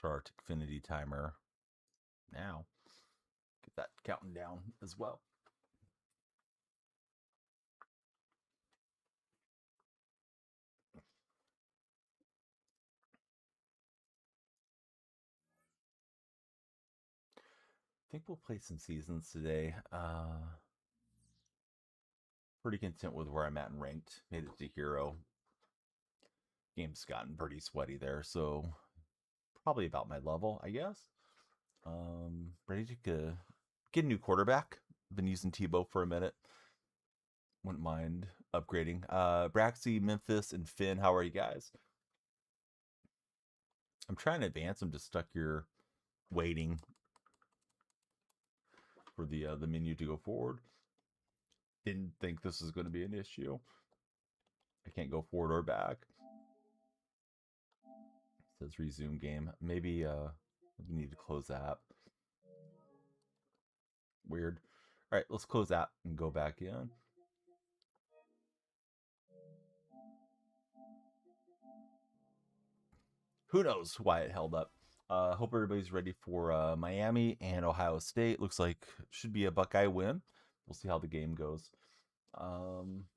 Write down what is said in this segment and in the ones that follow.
Start our Xfinity timer now. Get that counting down as well. I think we'll play some seasons today. Pretty content with where I'm at in ranked. Made it to hero. Game's gotten pretty sweaty there, so probably about my level, I guess. Ready to get a new quarterback. Been using Tebow for a minute. Wouldn't mind upgrading. Braxy, Memphis, and Finn, how are you guys? I'm trying to advance. I'm just stuck here waiting for the menu to go forward. Didn't think this was going to be an issue. I can't go forward or back. It says resume game. Maybe we need to close that. Weird. All right, let's close that and go back in. Who knows why it held up. Hope everybody's ready for Miami and Ohio State. Looks like should be a Buckeye win. We'll see how the game goes.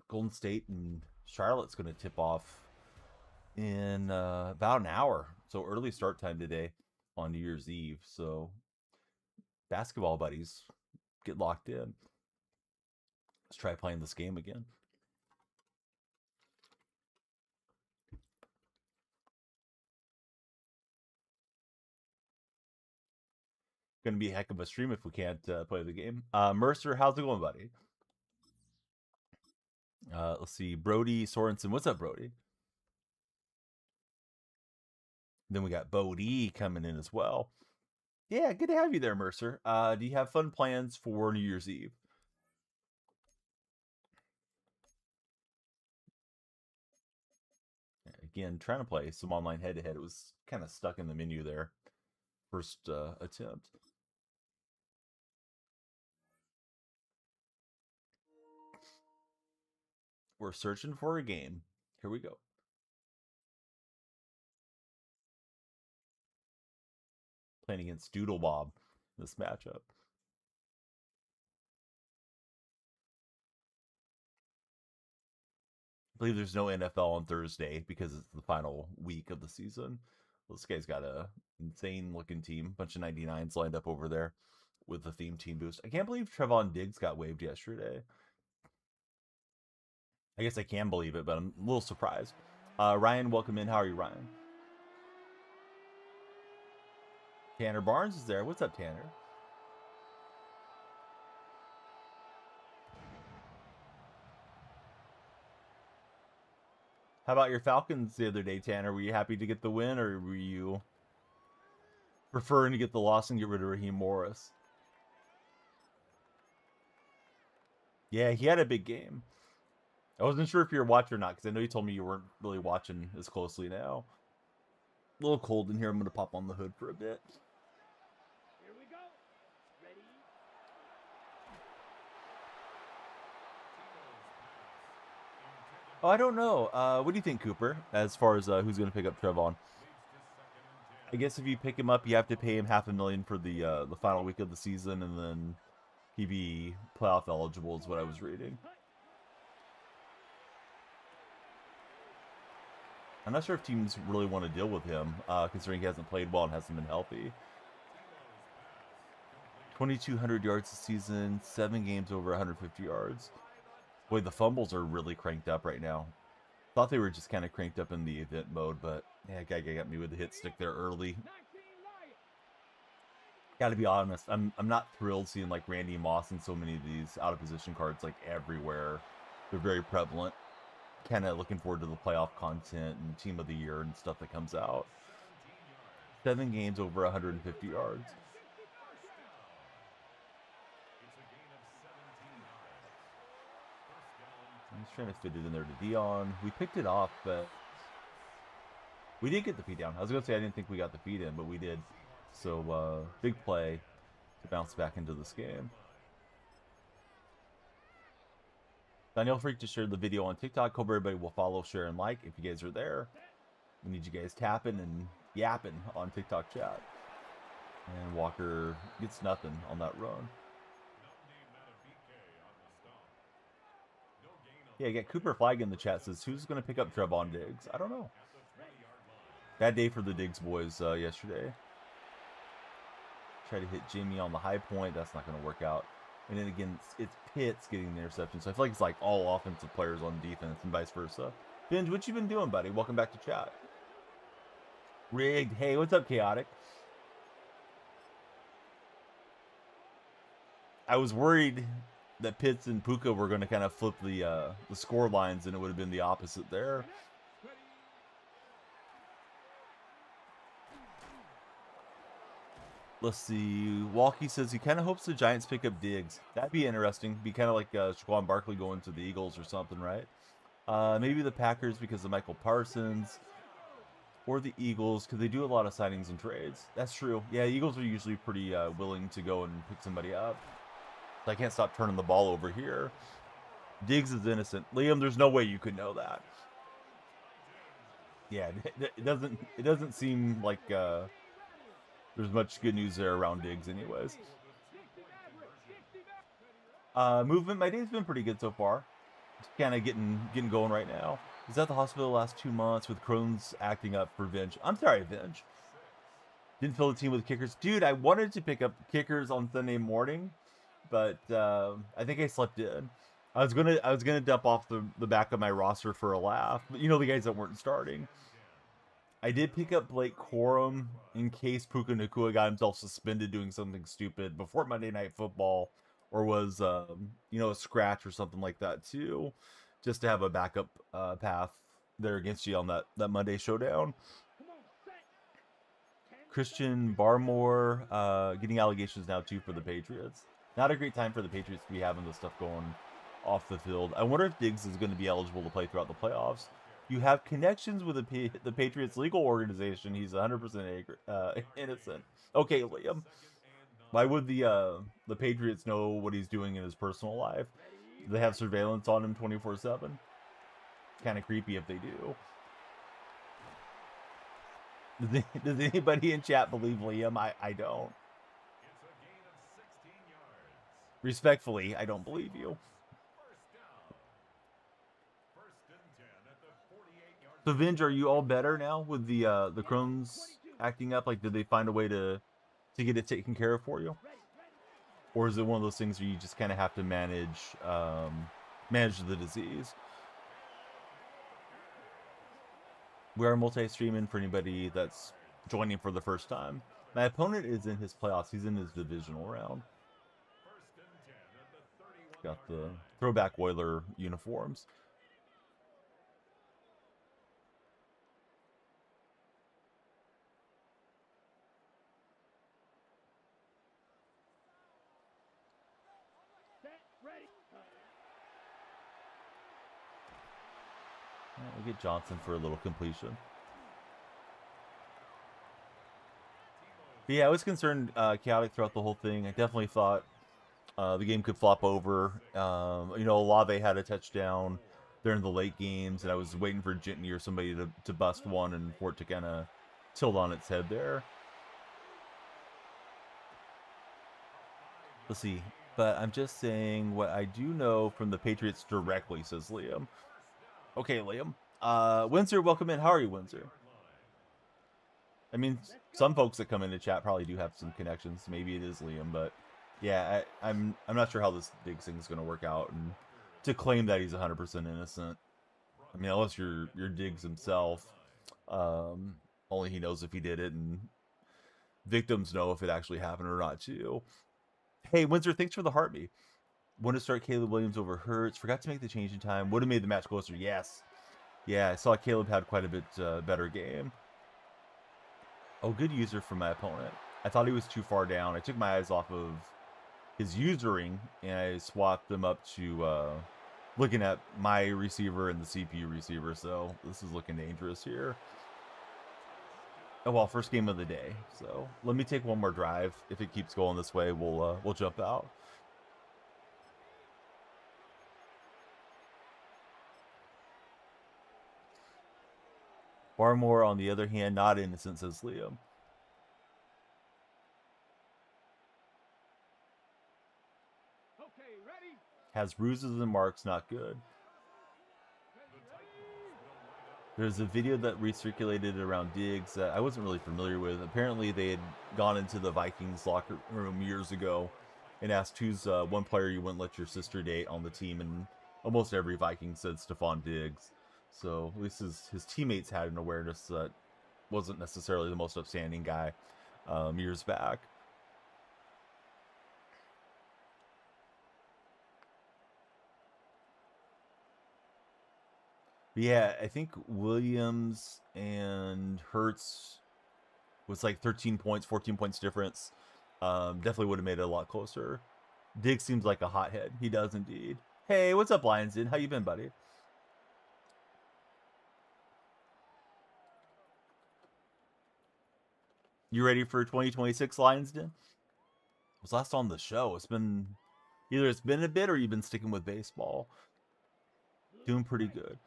Golden State and Charlotte's going to tip off in about an hour. So early start time today on New Year's Eve. So basketball buddies, get locked in. Let's try playing this game again. Going to be a heck of a stream if we can't play the game. Mercer, how's it going, buddy? Let's see. Brody Sorensen. What's up, Brody? Then we got Bodie coming in as well. Yeah, good to have you there, Mercer. Do you have fun plans for New Year's Eve? Again, trying to play some online head-to-head. It was kind of stuck in the menu there. First attempt. We're searching for a game. Here we go. Playing against Doodle Bob in this matchup. I believe there's no NFL on Thursday because it's the final week of the season. This guy's got a insane looking team. Bunch of 99s lined up over there with the theme team boost. I can't believe Trevon Diggs got waived yesterday. I guess I can believe it, but I'm a little surprised. Ryan, welcome in. How are you, Ryan? Tanner Barnes is there. What's up, Tanner? How about your Falcons the other day, Tanner? Were you happy to get the win, or were you preferring to get the loss and get rid of Raheem Morris? Yeah, he had a big game. I wasn't sure if you were watching or not, because I know you told me you weren't really watching as closely now. A little cold in here. I'm going to pop on the hood for a bit. Here we go. Ready? Oh, I don't know. What do you think, Cooper, as far as who's going to pick up Trevon? I guess if you pick him up, you have to pay him $500,000 for the final week of the season, and then he'd be playoff eligible is what I was reading. I'm not sure if teams really want to deal with him, considering he hasn't played well and hasn't been healthy. 2,200 yards this season, 7 games over 150 yards. Boy, the fumbles are really cranked up right now. Thought they were just kind of cranked up in the event mode, but yeah, guy got me with the hit stick there early. Gotta be honest, I'm not thrilled seeing like Randy Moss and so many of these out of position cards like everywhere. They're very prevalent. Kind of looking forward to the playoff content and team of the year and stuff that comes out. 7 games over 150 yards. I'm just trying to fit it in there to Dion. We picked it off, but we did get the feed down. I was going to say I didn't think we got the feed in, but we did. So big play to bounce back into this game. Daniel Freak just shared the video on TikTok. Hope everybody will follow, share, and like if you guys are there. We need you guys tapping and yapping on TikTok chat. And Walker gets nothing on that run. Yeah, you got Cooper Flag in the chat says, who's going to pick up Trevon Diggs? I don't know. Bad day for the Diggs boys yesterday. Try to hit Jimmy on the high point. That's not going to work out. And then again, it's Pitts getting the interception. So I feel like it's like all offensive players on defense and vice versa. Binge, what you been doing, buddy? Welcome back to chat. Rigged. Hey, what's up, Chaotic? I was worried that Pitts and Puka were going to kind of flip the score lines, and it would have been the opposite there. Let's see. Walkie says he kind of hopes the Giants pick up Diggs. That'd be interesting. Be kind of like Shaquan Barkley going to the Eagles or something, right? Maybe the Packers because of Michael Parsons. Or the Eagles, because they do a lot of signings and trades. That's true. Yeah, Eagles are usually pretty willing to go and pick somebody up. So I can't stop turning the ball over here. Diggs is innocent. Liam, there's no way you could know that. Yeah, it doesn't seem like there's much good news there around Diggs anyways. Movement, my day's been pretty good so far. Just kind of getting going right now. Is at the hospital the last 2 months with Crohn's acting up for Vinge. I'm sorry, Vinge. Didn't fill the team with kickers. Dude, I wanted to pick up kickers on Sunday morning, but I think I slept in. I was gonna dump off the back of my roster for a laugh. But you know, the guys that weren't starting. I did pick up Blake Corum in case Puka Nacua got himself suspended doing something stupid before Monday Night Football, or was you know, a scratch or something like that too, just to have a backup path there against you on that Monday showdown. Christian Barmore getting allegations now too for the Patriots. Not a great time for the Patriots to be having this stuff going off the field. I wonder if Diggs is going to be eligible to play throughout the playoffs. You have connections with the Patriots legal organization. He's 100% innocent. Okay, Liam. Why would the Patriots know what he's doing in his personal life? Do they have surveillance on him 24/7? Kind of creepy if they do. Does anybody in chat believe Liam? I don't. Respectfully, I don't believe you. So Vinge, are you all better now with the Crohn's acting up? Like, did they find a way to get it taken care of for you? Or is it one of those things where you just kind of have to manage the disease? We are multi-streaming for anybody that's joining for the first time. My opponent is in his playoffs. He's in his divisional round. Got the throwback Oiler uniforms. We'll get Johnson for a little completion. But yeah, I was concerned chaotic throughout the whole thing. I definitely thought the game could flop over. You know, Olave had a touchdown during the late games, and I was waiting for Jitney or somebody to bust one and for it to kind of tilt on its head there. Let's see. But I'm just saying what I do know from the Patriots directly, says Liam. Okay, Liam. Windsor, welcome in. How are you, Windsor? I mean, some folks that come into chat probably do have some connections. Maybe it is Liam, but yeah, I'm not sure how this Diggs thing is going to work out. And to claim that he's 100% innocent, I mean, unless you're Diggs himself, only he knows if he did it, and victims know if it actually happened or not too. Hey, Windsor, thanks for the heartbeat. Want to start Caleb Williams over Hurts? Forgot to make the change in time. Would have made the match closer. Yes. Yeah, I saw Caleb had quite a bit better game. Oh, good user for my opponent. I thought he was too far down. I took my eyes off of his usering, and I swapped them up to looking at my receiver and the CPU receiver. So this is looking dangerous here. Oh well, first game of the day. So let me take one more drive. If it keeps going this way, we'll jump out. Barmore, on the other hand, not innocent, says Liam. Okay, ready? Has bruises and marks, not good. There's a video that recirculated around Diggs that I wasn't really familiar with. Apparently, they had gone into the Vikings locker room years ago and asked who's one player you wouldn't let your sister date on the team, and almost every Viking said Stephon Diggs. So at least his teammates had an awareness that wasn't necessarily the most upstanding guy years back. But yeah, I think Williams and Hurts was like 13 points, 14 points difference. Definitely would have made it a lot closer. Diggs seems like a hothead. He does indeed. Hey, what's up, Lions Den? How you been, buddy? You ready for 2026 Lions Den? Was last on the show. It's been a bit or you've been sticking with baseball. Doing pretty good.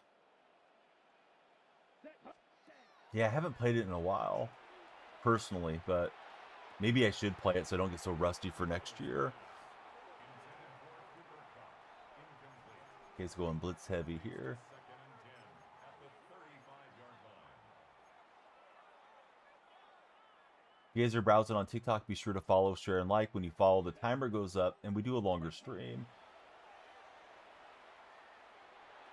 Yeah, I haven't played it in a while, personally, but maybe I should play it so I don't get so rusty for next year. Okay, it's going blitz heavy here. If you guys are browsing on TikTok, be sure to follow, share, and like. When you follow, the timer goes up, and we do a longer stream.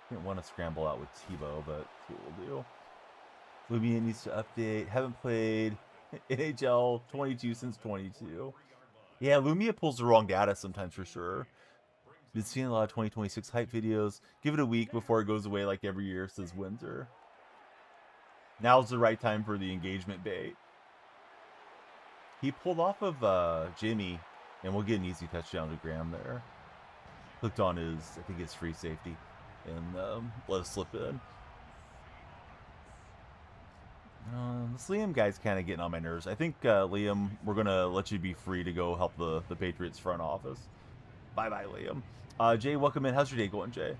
Didn't want to scramble out with Tebow, but that's what we'll do. Lumia needs to update. Haven't played NHL 22 since 22. Yeah, Lumia pulls the wrong data sometimes for sure. Been seeing a lot of 2026 hype videos. Give it a week before it goes away like every year, says Windsor. Now's the right time for the engagement bait. He pulled off of Jimmy, and we'll get an easy touchdown to Graham there. Clicked on his, I think it's free safety, and let us slip in. This Liam guy's kind of getting on my nerves. I think, Liam, we're going to let you be free to go help the Patriots front office. Bye-bye, Liam. Jay, welcome in. How's your day going, Jay?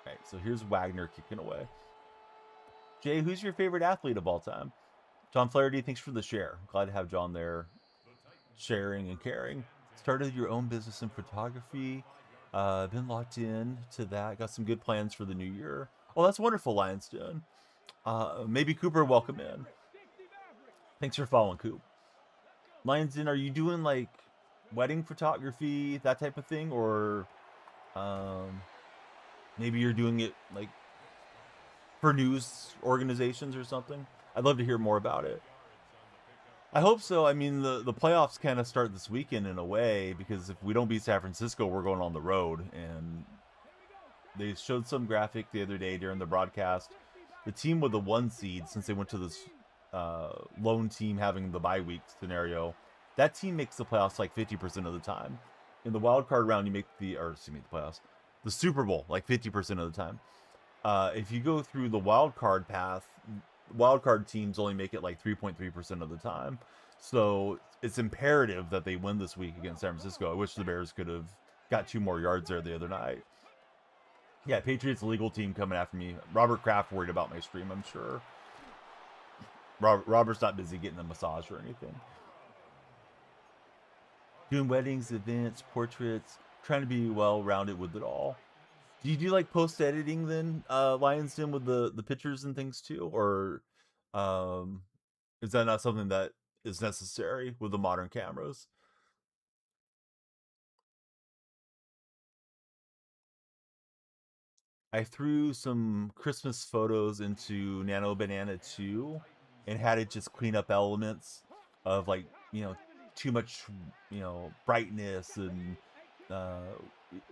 All right, so here's Wagner kicking away. Jay, who's your favorite athlete of all time? John Flaherty, thanks for the share. Glad to have John there sharing and caring. Started your own business in photography. Been locked in to that. Got some good plans for the new year. Oh, that's wonderful, Lionsden. Maybe Cooper, welcome in. Thanks for following, Coop. Lionsden, are you doing like wedding photography, that type of thing, or maybe you're doing it like for news organizations or something? I'd love to hear more about it. I hope so. I mean, the playoffs kind of start this weekend in a way, because if we don't beat San Francisco, we're going on the road. And they showed some graphic the other day during the broadcast. The team with the 1 seed, since they went to this lone team having the bye week scenario, that team makes the playoffs like 50% of the time. In the wild card round, you make the playoffs, the Super Bowl like 50% of the time. If you go through the wild card path, wild card teams only make it like 3.3% of the time. So it's imperative that they win this week against San Francisco. I wish the Bears could have got 2 more yards there the other night. Yeah, Patriots legal team coming after me. Robert Kraft worried about my stream, I'm sure. Robert's not busy getting a massage or anything. Doing weddings, events, portraits, trying to be well-rounded with it all. Do you do like post-editing then, Lions Den, with the pictures and things too? Or is that not something that is necessary with the modern cameras? I threw some Christmas photos into Nano Banana 2 and had it just clean up elements of like, too much, brightness and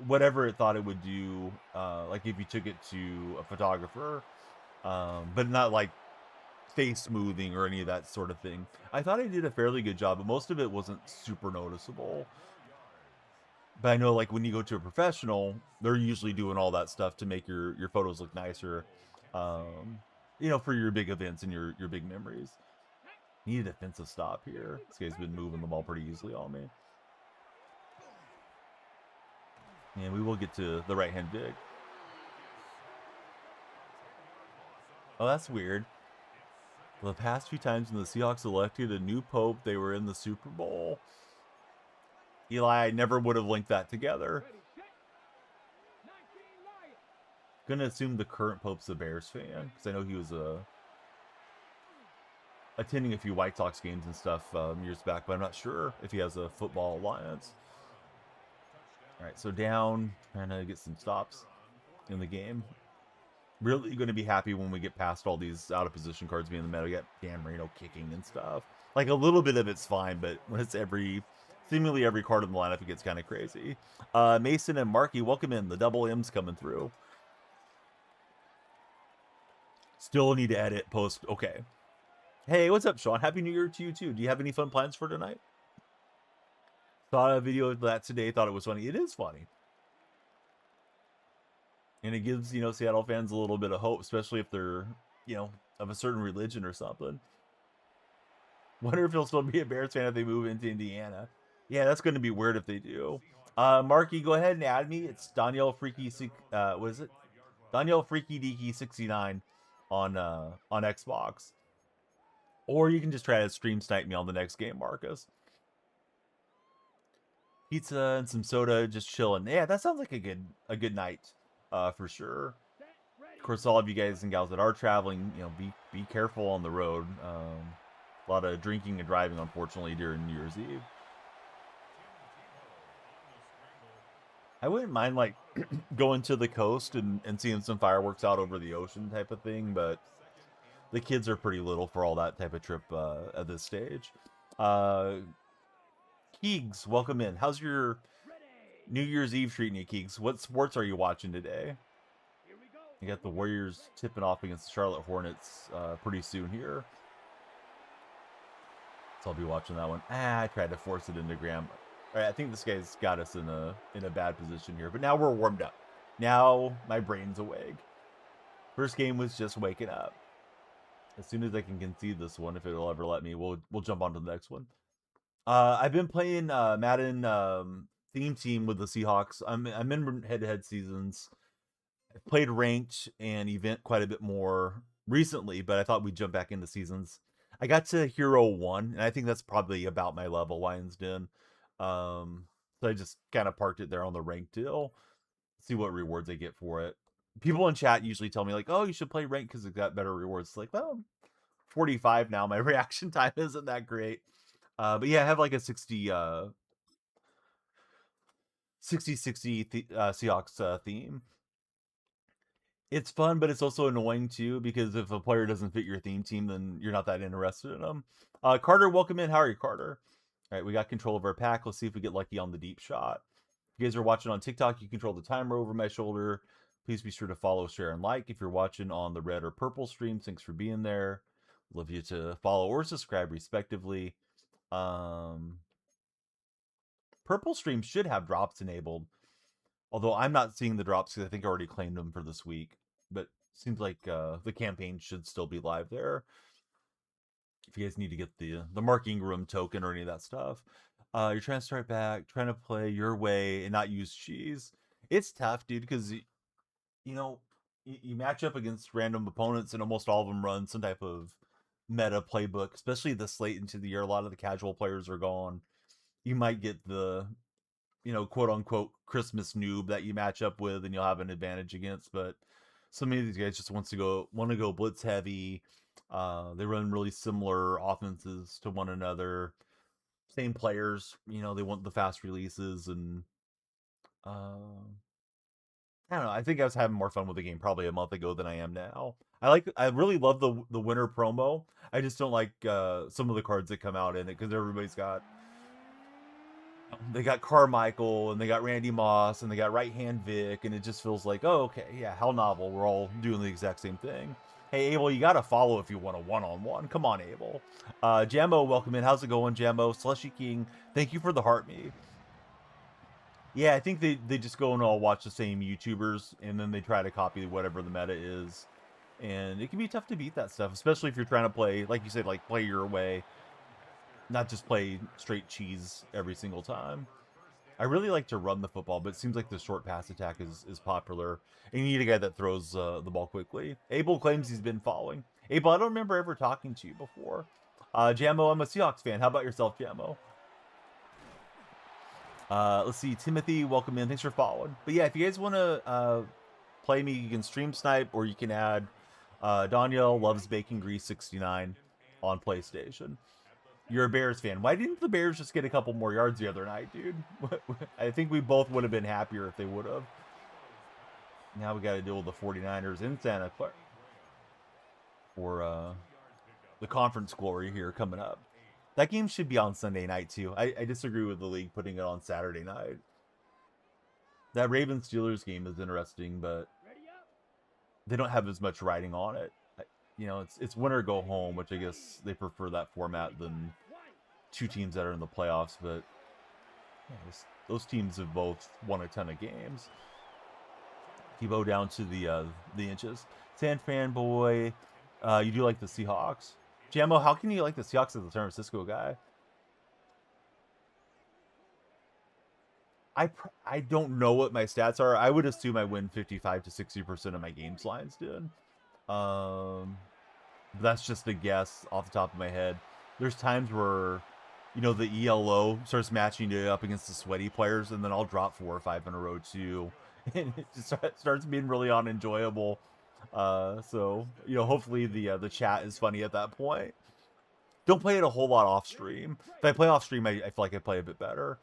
whatever it thought it would do, like if you took it to a photographer, but not like face smoothing or any of that sort of thing. I thought I did a fairly good job, but most of it wasn't super noticeable. But I know, like, when you go to a professional, they're usually doing all that stuff to make your photos look nicer, for your big events and your big memories. Need a defensive stop here. This guy's been moving the ball pretty easily on me. And we will get to the right-hand dig. Oh, that's weird. The past few times when the Seahawks elected a new pope, they were in the Super Bowl. Eli, I never would have linked that together. Ready, set. 19 Lions. Gonna assume the current pope's a Bears fan, because I know he was attending a few White Sox games and stuff years back, but I'm not sure if he has a football alliance. All right, so down, trying to get some stops in the game. Really going to be happy when we get past all these out of position cards being in the meta. We got Dan Marino kicking and stuff. Like a little bit of it's fine, but when it's seemingly every card in the lineup, it gets kind of crazy. Mason and Marky, welcome in. The double M's coming through. Still need to edit post. Okay. Hey, what's up, Sean? Happy New Year to you too. Do you have any fun plans for tonight? Saw a video of that today. Thought it was funny. It is funny. And it gives, Seattle fans a little bit of hope, especially if they're, of a certain religion or something. Wonder if he'll still be a Bears fan if they move into Indiana. Yeah, that's going to be weird if they do. Marky, go ahead and add me. It's Danielle Freaky, what is it? Danielle Freaky Deaky 69 on Xbox. Or you can just try to stream snipe me on the next game, Marcus. Pizza and some soda, just chilling. Yeah, that sounds like a good night. For sure. Of course, all of you guys and gals that are traveling, be careful on the road. A lot of drinking and driving, unfortunately, during New Year's Eve. I wouldn't mind, like, going to the coast and seeing some fireworks out over the ocean type of thing, but the kids are pretty little for all that type of trip at this stage. Keegs, welcome in. How's your New Year's Eve treating you, Keegs? What sports are you watching today? You got the Warriors tipping off against the Charlotte Hornets pretty soon here. So I'll be watching that one. I tried to force it into Graham. All right, I think this guy's got us in a bad position here. But now we're warmed up. Now my brain's awake. First game was just waking up. As soon as I can concede this one, if it'll ever let me, we'll jump on to the next one. I've been playing Madden theme team with the Seahawks. I'm in head-to-head seasons. I've played ranked and event quite a bit more recently, but I thought we'd jump back into seasons. I got to Hero 1, and I think that's probably about my level, Lion's Den. So I just kind of parked it there on the ranked deal. See what rewards I get for it. People in chat usually tell me, like, oh, you should play ranked because it got better rewards. It's like, well, 45 now. My reaction time isn't that great. But yeah, I have like a 60 Seahawks theme. It's fun, but it's also annoying too, because if a player doesn't fit your theme team, then you're not that interested in them. Carter, welcome in. How are you, Carter? All right, we got control of our pack. Let's see if we get lucky on the deep shot. If you guys are watching on TikTok, you control the timer over my shoulder. Please be sure to follow, share, and like. If you're watching on the red or purple stream, thanks for being there. Love you to follow or subscribe respectively. Purple stream should have drops enabled, although I'm not seeing the drops because I think I already claimed them for this week. But seems like the campaign should still be live there. If you guys need to get the marking room token or any of that stuff. You're trying to start back, trying to play your way and not use cheese. It's tough, dude, because you match up against random opponents and almost all of them run some type of meta playbook, especially this late into the year. A lot of the casual players are gone. You might get the quote unquote Christmas noob that you match up with and you'll have an advantage against, but so many of these guys just want to go blitz heavy. They run really similar offenses to one another. Same players, they want the fast releases, and I don't know. I think I was having more fun with the game probably a month ago than I am now. I really love the winter promo. I just don't like some of the cards that come out in it because everybody's got. They got Carmichael, and they got Randy Moss, and they got Right Hand Vic, and it just feels like, oh, okay, yeah, how novel. We're all doing the exact same thing. Hey, Abel, you got to follow if you want a one-on-one. Come on, Abel. Jambo, welcome in. How's it going, Jambo? Slushy King, thank you for the heart me. Yeah, I think they just go and all watch the same YouTubers, and then they try to copy whatever the meta is. And it can be tough to beat that stuff, especially if you're trying to play, like you said, like play your way, not just play straight cheese every single time. I really like to run the football, but it seems like the short pass attack is popular. And you need a guy that throws the ball quickly. Abel claims he's been following. Abel, I don't remember ever talking to you before. Jammo, I'm a Seahawks fan. How about yourself, Jammo? Let's see. Timothy, welcome in. Thanks for following. But yeah, if you guys want to play me, you can stream snipe, or you can add Danielle Loves Bacon Grease 69 on PlayStation. You're a Bears fan. Why didn't the Bears just get a couple more yards the other night, dude? I think we both would have been happier if they would have. Now we got to deal with the 49ers in Santa Clara. Or the conference glory here coming up. That game should be on Sunday night, too. I disagree with the league putting it on Saturday night. That Ravens-Steelers game is interesting, but they don't have as much riding on it. You know, it's win or go home, which I guess they prefer that format than two teams that are in the playoffs. But yeah, those teams have both won a ton of games. Tebow down to the inches. San fanboy, you do like the Seahawks? Jammo, how can you like the Seahawks as a San Francisco guy? I don't know what my stats are. I would assume I win 55 to 60% of my games lines, dude. That's just a guess off the top of my head. There's times where, you know, the ELO starts matching you up against the sweaty players, and then I'll drop 4 or 5 in a row too, and it just starts being really unenjoyable. So you know, hopefully the chat is funny at that point. Don't play it a whole lot off stream. If I play off stream, I feel like I play a bit better.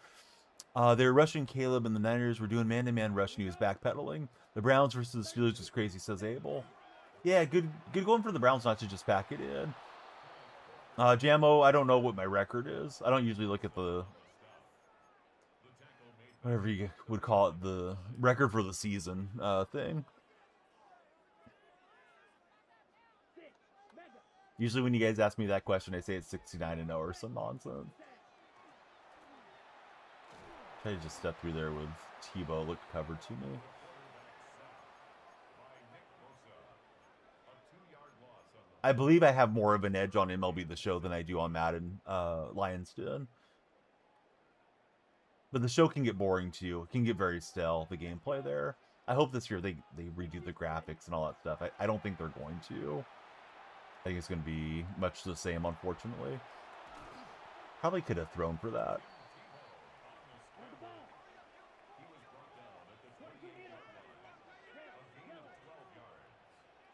They're rushing Caleb, and the Niners were doing man-to-man rush, and he was backpedaling. The Browns versus the Steelers is crazy, says Abel. Yeah, good going for the Browns not to just pack it in. Jammo, I don't know what my record is. I don't usually look at the, whatever you would call it, the record for the season thing. Usually when you guys ask me that question, I say it's 69-0 or some nonsense. Try to just step through there with Tebow. Looked covered to me. I believe I have more of an edge on MLB The Show than I do on Madden Lions Den. But the show can get boring too. It can get very stale, the gameplay there. I hope this year they redo the graphics and all that stuff. I don't think they're going to. I think it's going to be much the same, unfortunately. Probably could have thrown for that.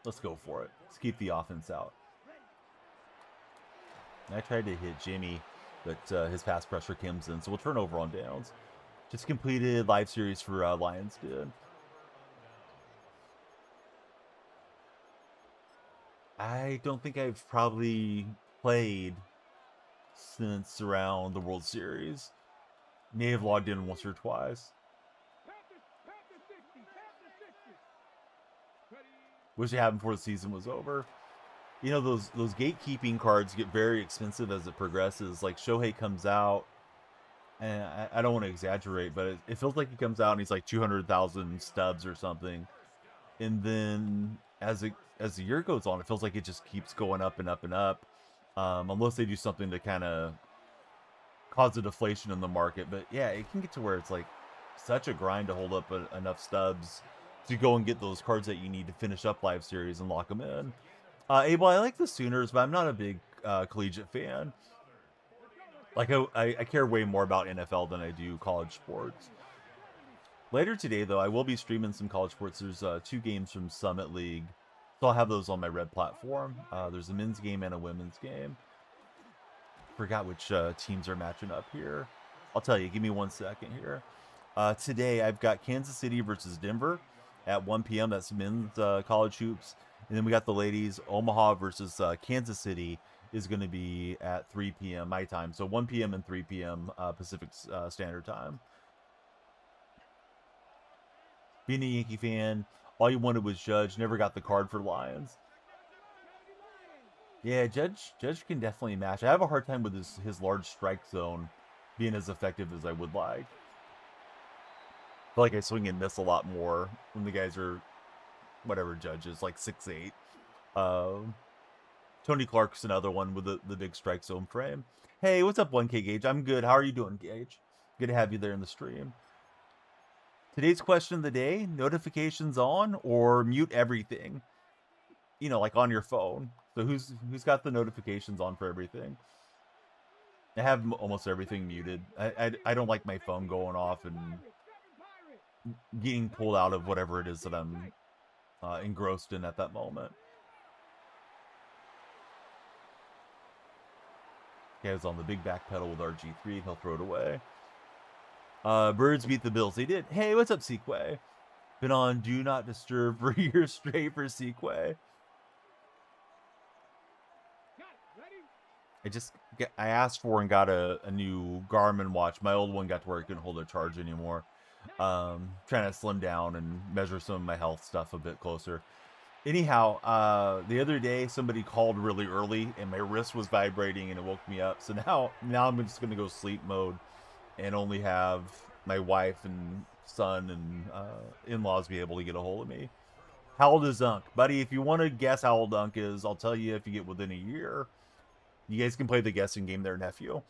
Let's go for it. Let's keep the offense out. I tried to hit Jimmy, but his pass pressure comes in, so we'll turn over on downs. Just completed live series for Lions did. I don't think I've probably played since around the World Series. May have logged in once or twice. Wish it happened before the season was over. You know, those gatekeeping cards get very expensive as it progresses. Like Shohei comes out, and I don't want to exaggerate, but it feels like he comes out and he's like 200,000 stubs or something. And then as the year goes on, it feels like it just keeps going up and up and up. Unless they do something to kind of cause a deflation in the market. But yeah, it can get to where it's like such a grind to hold up enough stubs to go and get those cards that you need to finish up live series and lock them in. Abel, I like the Sooners, but I'm not a big collegiate fan. Like I care way more about NFL than I do college sports. Later today, though, I will be streaming some college sports. There's 2 games from Summit League, so I'll have those on my red platform. There's a men's game and a women's game. Forgot which teams are matching up here. I'll tell you. Give me 1 second here. Today, I've got Kansas City versus Denver at 1 p.m. That's men's college hoops. And then we got the ladies. Omaha versus Kansas City is going to be at 3 p.m. my time. So 1 p.m. and 3 p.m. Pacific Standard Time. Being a Yankee fan, all you wanted was Judge. Never got the card for Lions. Yeah, Judge can definitely match. I have a hard time with his large strike zone being as effective as I would like. I feel like I swing and miss a lot more when the guys are, whatever Judge is, like 6'8". Tony Clark's another one with the big strike zone frame. Hey, what's up, 1K Gage? I'm good. How are you doing, Gage? Good to have you there in the stream. Today's question of the day: notifications on or mute everything? You know, like on your phone. So who's got the notifications on for everything? I have almost everything muted. I don't like my phone going off and getting pulled out of whatever it is that I'm engrossed in at that moment. Guy's on the big back pedal with RG3. He'll throw it away. Birds beat the Bills. They did. Hey, what's up, Sequay? Been on Do Not Disturb for years straight for Sequay. I asked for and got a new Garmin watch. My old one got to where I couldn't hold a charge anymore. Trying to slim down and measure some of my health stuff a bit closer. Anyhow, the other day somebody called really early and my wrist was vibrating and it woke me up. So now I'm just gonna go sleep mode and only have my wife and son and in-laws be able to get a hold of me. How old is Unk? Buddy, if you want to guess how old Unk is, I'll tell you if you get within a year. You guys can play the guessing game there, nephew.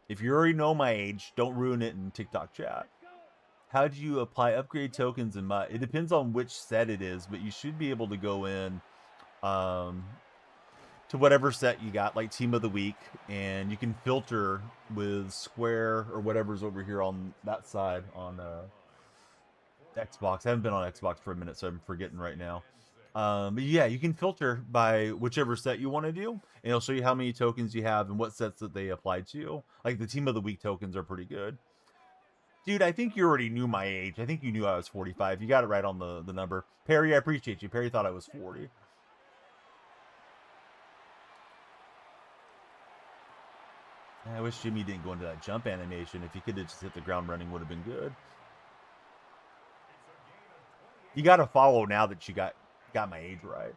If you already know my age, don't ruin it in TikTok chat. How do you apply upgrade tokens in MUT? It depends on which set it is, but you should be able to go in to whatever set you got, like Team of the Week, and you can filter with Square or whatever's over here on that side on Xbox. I haven't been on Xbox for a minute, so I'm forgetting right now. But yeah, you can filter by whichever set you want to do, and it'll show you how many tokens you have and what sets that they apply to. Like the Team of the Week tokens are pretty good. Dude, I think you already knew my age. I think you knew I was 45. You got it right on the number. Perry, I appreciate you. Perry thought I was 40. I wish Jimmy didn't go into that jump animation. If he could have just hit the ground running, would have been good. You got to follow now that you got my age right.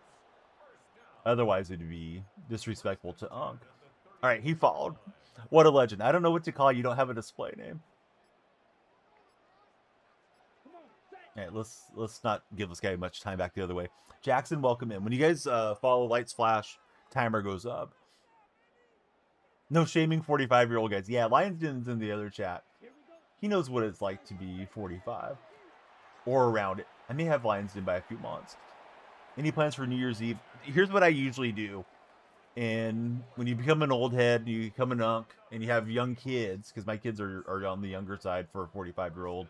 Otherwise, it'd be disrespectful to Unk. All right, he followed. What a legend. I don't know what to call you. You don't have a display name. All right, let's not give this guy much time back the other way. Jackson, welcome in. When you guys follow lights flash, timer goes up. No shaming 45-year-old guys. Yeah, Lions Den's in the other chat. He knows what it's like to be 45 or around it. I may have Lions Den by a few months. Any plans for New Year's Eve? Here's what I usually do. And when you become an old head, you become an Unk, and you have young kids, because my kids are on the younger side for a 45-year-old.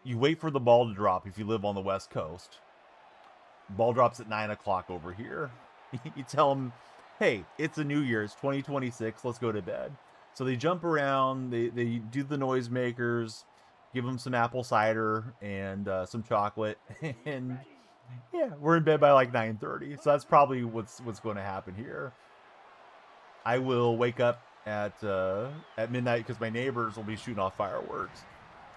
You wait for the ball to drop if you live on the West Coast. Ball drops at 9 o'clock over here. You tell them, hey, it's a New Year's, 2026, let's go to bed. So they jump around, they do the noisemakers, give them some apple cider and some chocolate, and yeah, we're in bed by like 9:30. So that's probably what's going to happen here. I will wake up at midnight because my neighbors will be shooting off fireworks.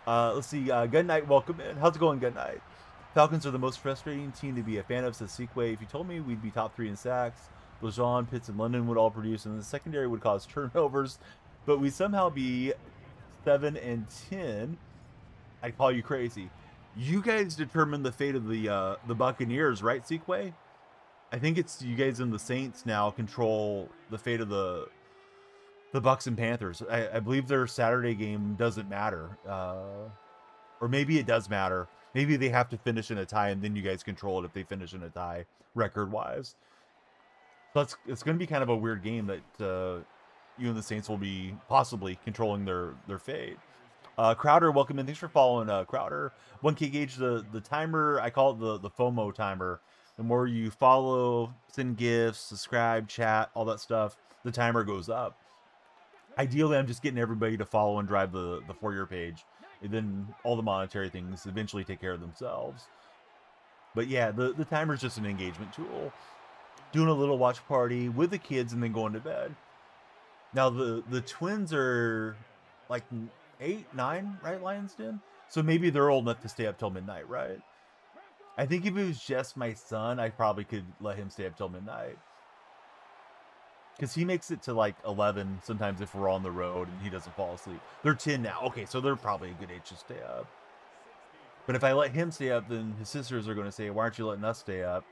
Let's see. Gun Knight, welcome in. How's it going, Gun Knight? Falcons are the most frustrating team to be a fan of, says Sequay. If you told me we'd be top 3 in sacks, Lejean, Pitts, and London would all produce, and the secondary would cause turnovers, but we somehow be 7 and 10, I'd call you crazy. You guys determine the fate of the Buccaneers, right, Sequay? I think it's you guys and the Saints now control the fate of the Bucks and Panthers. I believe their Saturday game doesn't matter. Or maybe it does matter. Maybe they have to finish in a tie, and then you guys control it if they finish in a tie, record-wise. So it's going to be kind of a weird game that you and the Saints will be possibly controlling their fate. Crowder, welcome in. Thanks for following, Crowder. 1K Gauge, the timer, I call it the FOMO timer. The more you follow, send gifts, subscribe, chat, all that stuff, the timer goes up. Ideally, I'm just getting everybody to follow and drive the For Your page. And then all the monetary things eventually take care of themselves. But yeah, the timer is just an engagement tool. Doing a little watch party with the kids and then going to bed. Now, the twins are like 8, 9, right, Lions Den? So maybe they're old enough to stay up till midnight, right? I think if it was just my son, I probably could let him stay up till midnight. Because he makes it to like 11 sometimes if we're on the road and he doesn't fall asleep. They're 10 now. Okay, so they're probably a good age to stay up. But if I let him stay up, then his sisters are going to say, "Why aren't you letting us stay up?"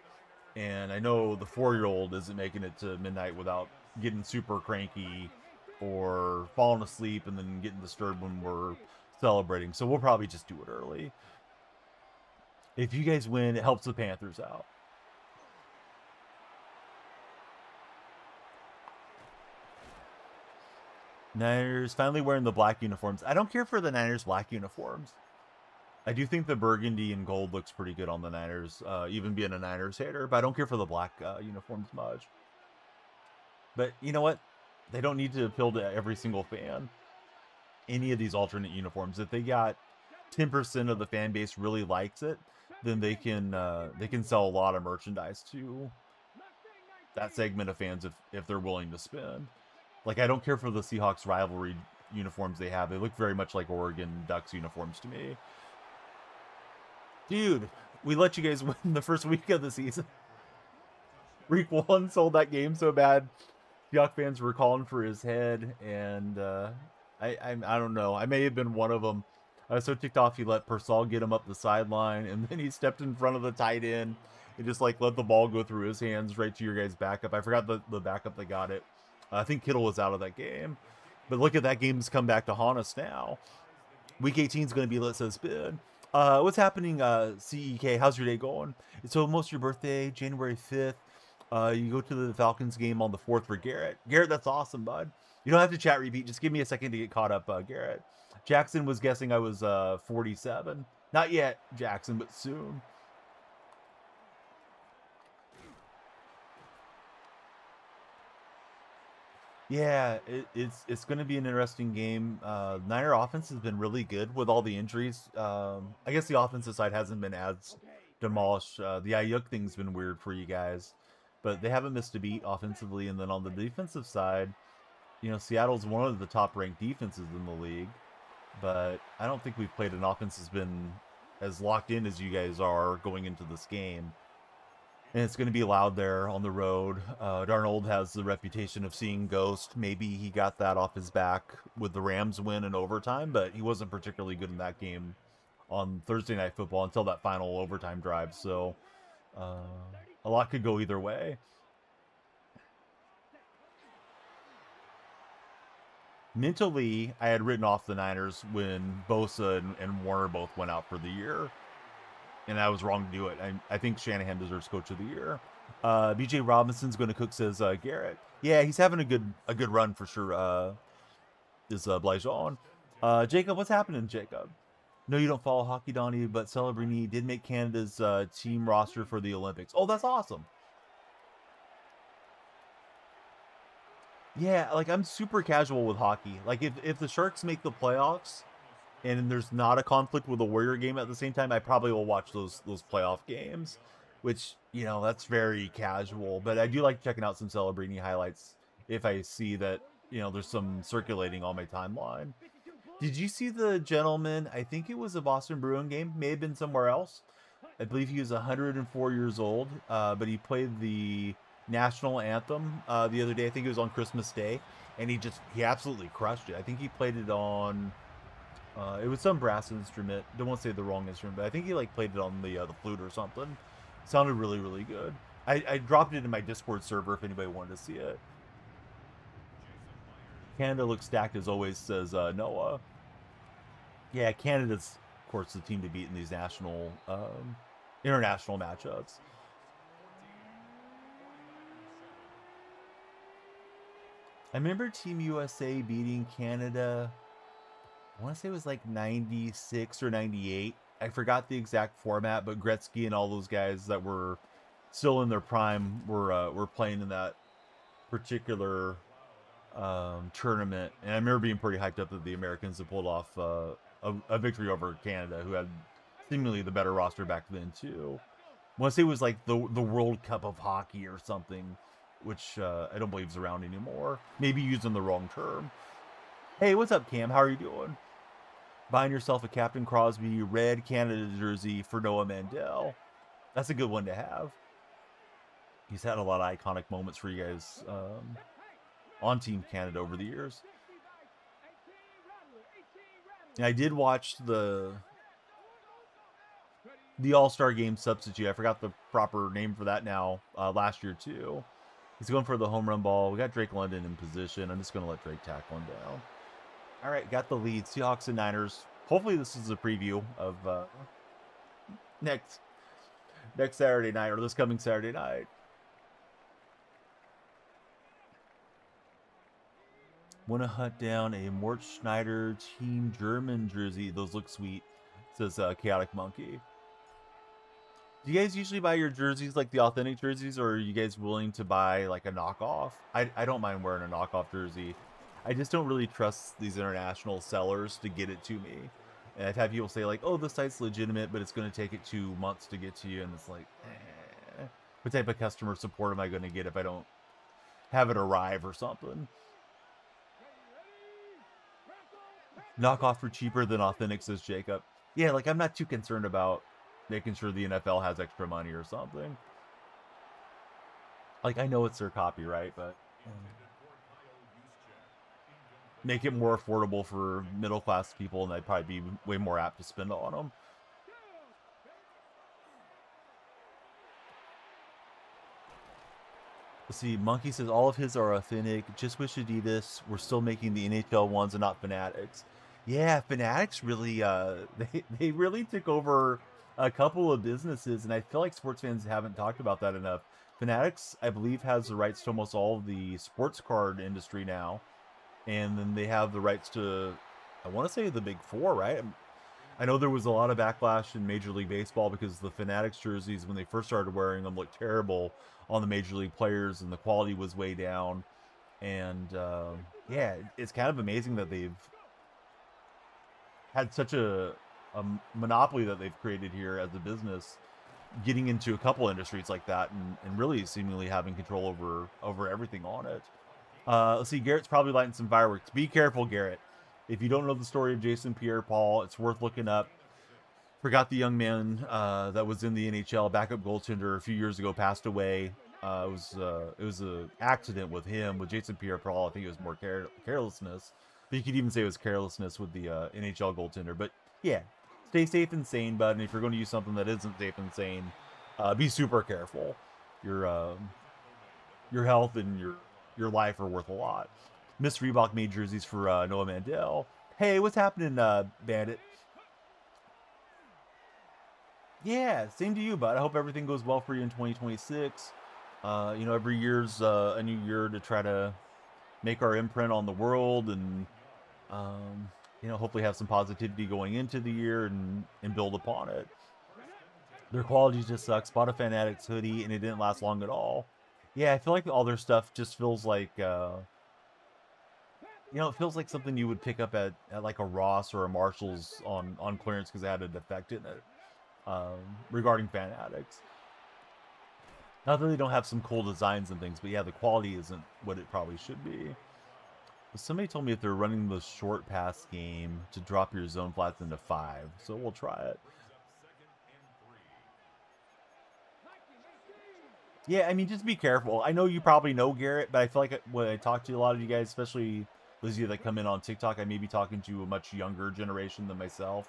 And I know the 4-year-old isn't making it to midnight without getting super cranky or falling asleep and then getting disturbed when we're celebrating. So we'll probably just do it early. If you guys win, it helps the Panthers out. Niners finally wearing the black uniforms. I don't care for the Niners black uniforms. I do think the burgundy and gold looks pretty good on the Niners, even being a Niners hater, but I don't care for the black uniforms much. But you know what? They don't need to appeal to every single fan. Any of these alternate uniforms, if they got 10% of the fan base really likes it, then they can sell a lot of merchandise to that segment of fans if they're willing to spend. Like, I don't care for the Seahawks rivalry uniforms they have. They look very much like Oregon Ducks uniforms to me. Dude, we let you guys win the first week of the season. Week 1 sold that game so bad. Seahawks fans were calling for his head, and I don't know. I may have been one of them. I was so ticked off he let Purcell get him up the sideline, and then he stepped in front of the tight end and just like let the ball go through his hands right to your guys' backup. I forgot the backup that got it. I think Kittle was out of that game. But look at that game's come back to haunt us now. Week 18 is going to be Let's Spin. What's happening, CEK? How's your day going? It's almost your birthday, January 5th. You go to the Falcons game on the 4th for Garrett. Garrett, that's awesome, bud. You don't have to chat repeat. Just give me a second to get caught up, Garrett. Jackson was guessing I was 47. Not yet, Jackson, but soon. Yeah, it's going to be an interesting game. Niner offense has been really good with all the injuries. I guess the offensive side hasn't been as demolished. The Ayuk thing's been weird for you guys, but they haven't missed a beat offensively. And then on the defensive side, you know, Seattle's one of the top-ranked defenses in the league, but I don't think we've played an offense that's been as locked in as you guys are going into this game. And it's going to be loud there on the road. Darnold has the reputation of seeing ghosts. Maybe he got that off his back with the Rams win in overtime, but he wasn't particularly good in that game on Thursday Night Football until that final overtime drive. So a lot could go either way. Mentally, I had written off the Niners when Bosa and Warner both went out for the year. And I was wrong to do it. I think Shanahan deserves Coach of the Year. B.J. Robinson's going to cook, says Garrett. Yeah, he's having a good run for sure. Is Blyjon. Jacob, what's happening, Jacob? No, you don't follow Hockey Donnie, but Celebrini did make Canada's team roster for the Olympics. Oh, that's awesome. Yeah, like I'm super casual with hockey. Like if the Sharks make the playoffs, and there's not a conflict with a Warrior game at the same time, I probably will watch those playoff games, which, you know, that's very casual. But I do like checking out some Celebrini highlights if I see that, you know, there's some circulating on my timeline. Did you see the gentleman? I think it was a Boston Bruin game, may have been somewhere else. I believe he was 104 years old, but he played the national anthem the other day. I think it was on Christmas Day, and he absolutely crushed it. I think he played it on. It was some brass instrument. Don't want to say the wrong instrument, but I think he like played it on the flute or something. Sounded really, really good. I dropped it in my Discord server if anybody wanted to see it. Canada looks stacked as always, says Noah. Yeah, Canada's of course the team to beat in these international matchups. I remember Team USA beating Canada. I want to say it was like 96 or 98. I forgot the exact format, but Gretzky and all those guys that were still in their prime were playing in that particular tournament. And I remember being pretty hyped up that the Americans had pulled off a victory over Canada, who had seemingly the better roster back then too. I want to say it was like the World Cup of Hockey or something, which I don't believe is around anymore. Maybe using the wrong term. Hey, what's up, Cam? How are you doing? Buying yourself a Captain Crosby red Canada jersey for Noah Mandel. That's a good one to have. He's had a lot of iconic moments for you guys on Team Canada over the years. And I did watch the the All-Star Game substitute. I forgot the proper name for that now. Last year too. He's going for the home run ball. We got Drake London in position. I'm just going to let Drake tackle him down. All right, got the lead. Seahawks and Niners. Hopefully this is a preview of next Saturday night, or this coming Saturday night. Want to hunt down a Mort Schneider Team German jersey. Those look sweet, says Chaotic Monkey. Do you guys usually buy your jerseys like the authentic jerseys, or are you guys willing to buy like a knockoff? I don't mind wearing a knockoff jersey. I just don't really trust these international sellers to get it to me. And I've had people say like, oh, this site's legitimate, but it's going to take it 2 months to get to you. And it's like, what type of customer support am I going to get if I don't have it arrive or something? Knockoff for cheaper than authentic, says Jacob. Yeah, like I'm not too concerned about making sure the NFL has extra money or something. Like, I know it's their copyright, but make it more affordable for middle-class people, and I'd probably be way more apt to spend on them. Let's see, Monkey says all of his are authentic. Just wish Adidas were still making the NHL ones and not Fanatics. Yeah, Fanatics really, they really took over a couple of businesses, and I feel like sports fans haven't talked about that enough. Fanatics, I believe, has the rights to almost all of the sports card industry now, and then they have the rights to, I want to say, the Big Four, right? I know there was a lot of backlash in Major League Baseball because the Fanatics jerseys, when they first started wearing them, looked terrible on the Major League players, and the quality was way down. And yeah, it's kind of amazing that they've had such a monopoly that they've created here as a business, getting into a couple industries like that, and really seemingly having control over everything on it. Let's see, Garrett's probably lighting some fireworks. Be careful, Garrett. If you don't know the story of Jason Pierre-Paul, it's worth looking up. Forgot the young man that was in the NHL, backup goaltender a few years ago, passed away. It was an accident with him. With Jason Pierre-Paul, I think it was more carelessness. But you could even say it was carelessness with the NHL goaltender. But yeah, stay safe and sane, bud. And if you're going to use something that isn't safe and sane, be super careful. Your health and your life are worth a lot. Miss Reebok made jerseys for Noah Mandel. Hey, what's happening, Bandit? Yeah, same to you, bud. I hope everything goes well for you in 2026. Every year's a new year to try to make our imprint on the world, and hopefully have some positivity going into the year and build upon it. Their quality just sucks. Bought a Fanatics hoodie and it didn't last long at all. Yeah, I feel like all their stuff just feels like it feels like something you would pick up at like a Ross or a Marshall's on clearance because it had a defect in it. Regarding Fanatics, not that they don't have some cool designs and things, but yeah, the quality isn't what it probably should be. But somebody told me if they're running the short pass game to drop your zone flats into 5, so we'll try it. Yeah, I mean, just be careful. I know you probably know Garrett, but I feel like when I talk to a lot of you guys, especially those of you that come in on TikTok, I may be talking to a much younger generation than myself.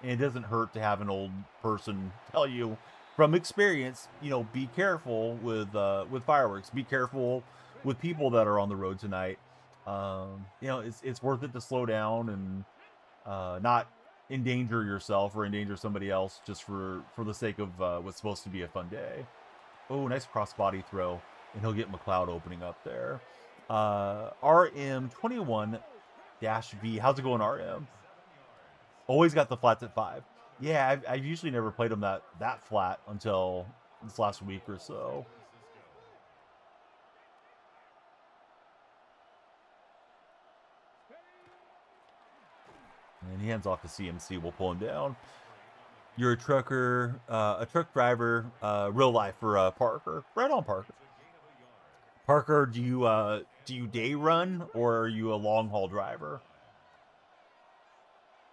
And it doesn't hurt to have an old person tell you from experience, be careful with fireworks. Be careful with people that are on the road tonight. It's worth it to slow down and not endanger yourself or endanger somebody else just for the sake of what's supposed to be a fun day. Oh, nice crossbody throw. And he'll get McLeod opening up there. RM21-V. How's it going, RM? Always got the flats at 5. Yeah, I've usually never played them that flat until this last week or so. And he hands off to CMC. We'll pull him down. You're a trucker, a truck driver, real life for Parker. Right on, Parker. Parker, do you day run or are you a long haul driver?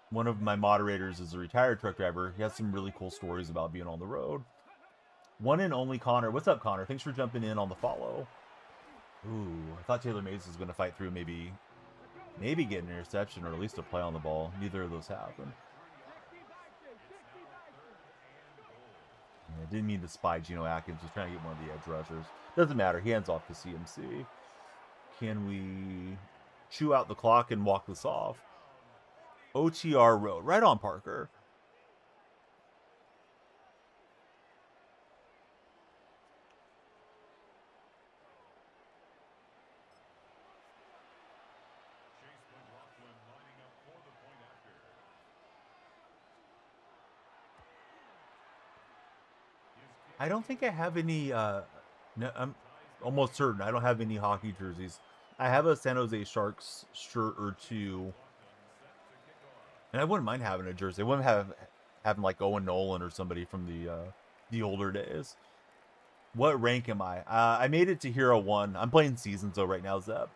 One of my moderators is a retired truck driver. He has some really cool stories about being on the road. One and only Connor. What's up, Connor? Thanks for jumping in on the follow. Ooh, I thought Taylor Mays was going to fight through, maybe get an interception or at least a play on the ball. Neither of those happened. I didn't mean to spy Geno Atkins. Just trying to get one of the edge rushers. Doesn't matter. Hands off to CMC. Can we chew out the clock and walk this off? OTR road. Right on, Parker. I don't think I have any. No, I'm almost certain I don't have any hockey jerseys. I have a San Jose Sharks shirt or two, and I wouldn't mind having a jersey. I wouldn't have having like Owen Nolan or somebody from the older days. What rank am I? I made it to Hero 1. I'm playing Seasons though right now, Zeb.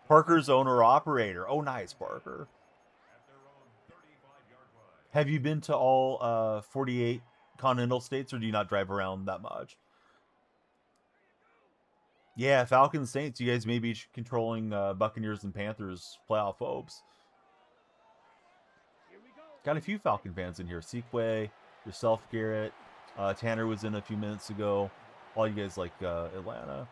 Parker's owner operator. Oh, nice, Parker. Have you been to all 48 continental states, or do you not drive around that much? Yeah, Falcons Saints. You guys may be controlling Buccaneers and Panthers playoff hopes. Got a few Falcon fans in here. Sequay, yourself, Garrett. Tanner was in a few minutes ago. All you guys like Atlanta.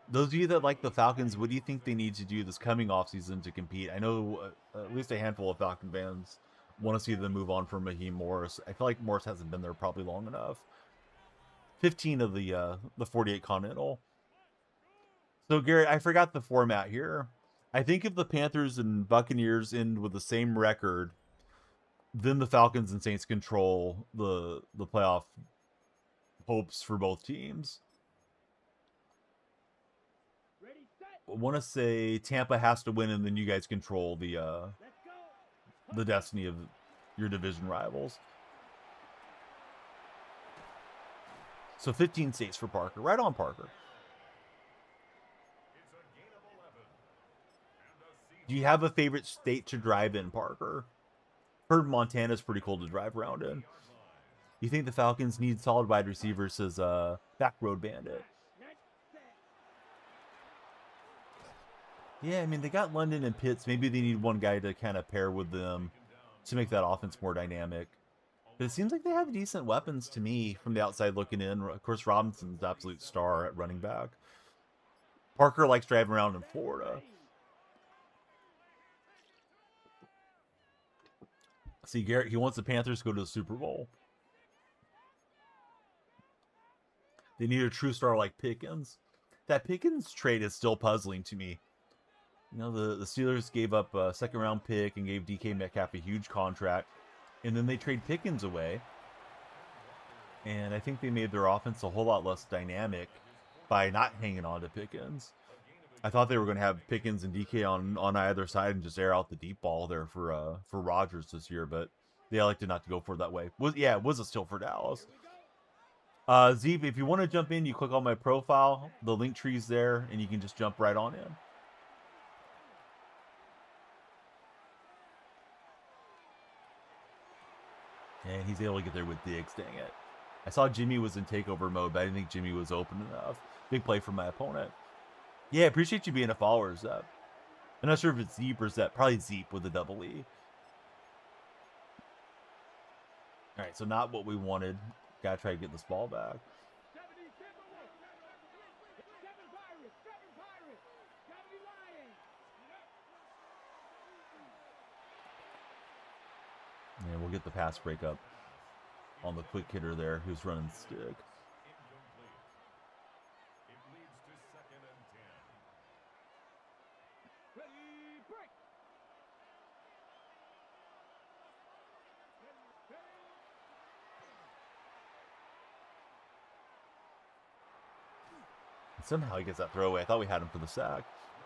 Those of you that like the Falcons, what do you think they need to do this coming offseason to compete? I know at least a handful of Falcon fans want to see them move on from Raheem Morris. I feel like Morris hasn't been there probably long enough. 15 of the 48 Continental. So, Garrett, I forgot the format here. I think if the Panthers and Buccaneers end with the same record, then the Falcons and Saints control the playoff hopes for both teams. I want to say Tampa has to win, and then you guys control the destiny of your division rivals. So 15 states for Parker. Right on, Parker. Do you have a favorite state to drive in, Parker? Heard Montana's pretty cool to drive around in. You think the Falcons need solid wide receivers as a back road bandit? Yeah, I mean, they got London and Pitts. Maybe they need one guy to kind of pair with them to make that offense more dynamic. But it seems like they have decent weapons to me from the outside looking in. Of course, Robinson's the absolute star at running back. Parker likes driving around in Florida. See, Garrett, he wants the Panthers to go to the Super Bowl. They need a true star like Pickens. That Pickens trade is still puzzling to me. You know, the Steelers gave up a second-round pick and gave DK Metcalf a huge contract. And then they trade Pickens away. And I think they made their offense a whole lot less dynamic by not hanging on to Pickens. I thought they were going to have Pickens and DK on either side and just air out the deep ball there for Rodgers this year, but they elected not to go for it that way. It was a steal for Dallas. Zeep, if you want to jump in, you click on my profile. The link tree's there, and you can just jump right on in. And he's able to get there with Diggs, dang it. I saw Jimmy was in takeover mode, but I didn't think Jimmy was open enough. Big play from my opponent. Yeah, appreciate you being a follower, Zep. I'm not sure if it's Zeep or Zep. Probably Zeep with a double E. All right, so not what we wanted. Got to try to get this ball back. Yeah, we'll get the pass break up on the quick hitter there who's running stick. Somehow he gets that throwaway. I thought we had him for the sack.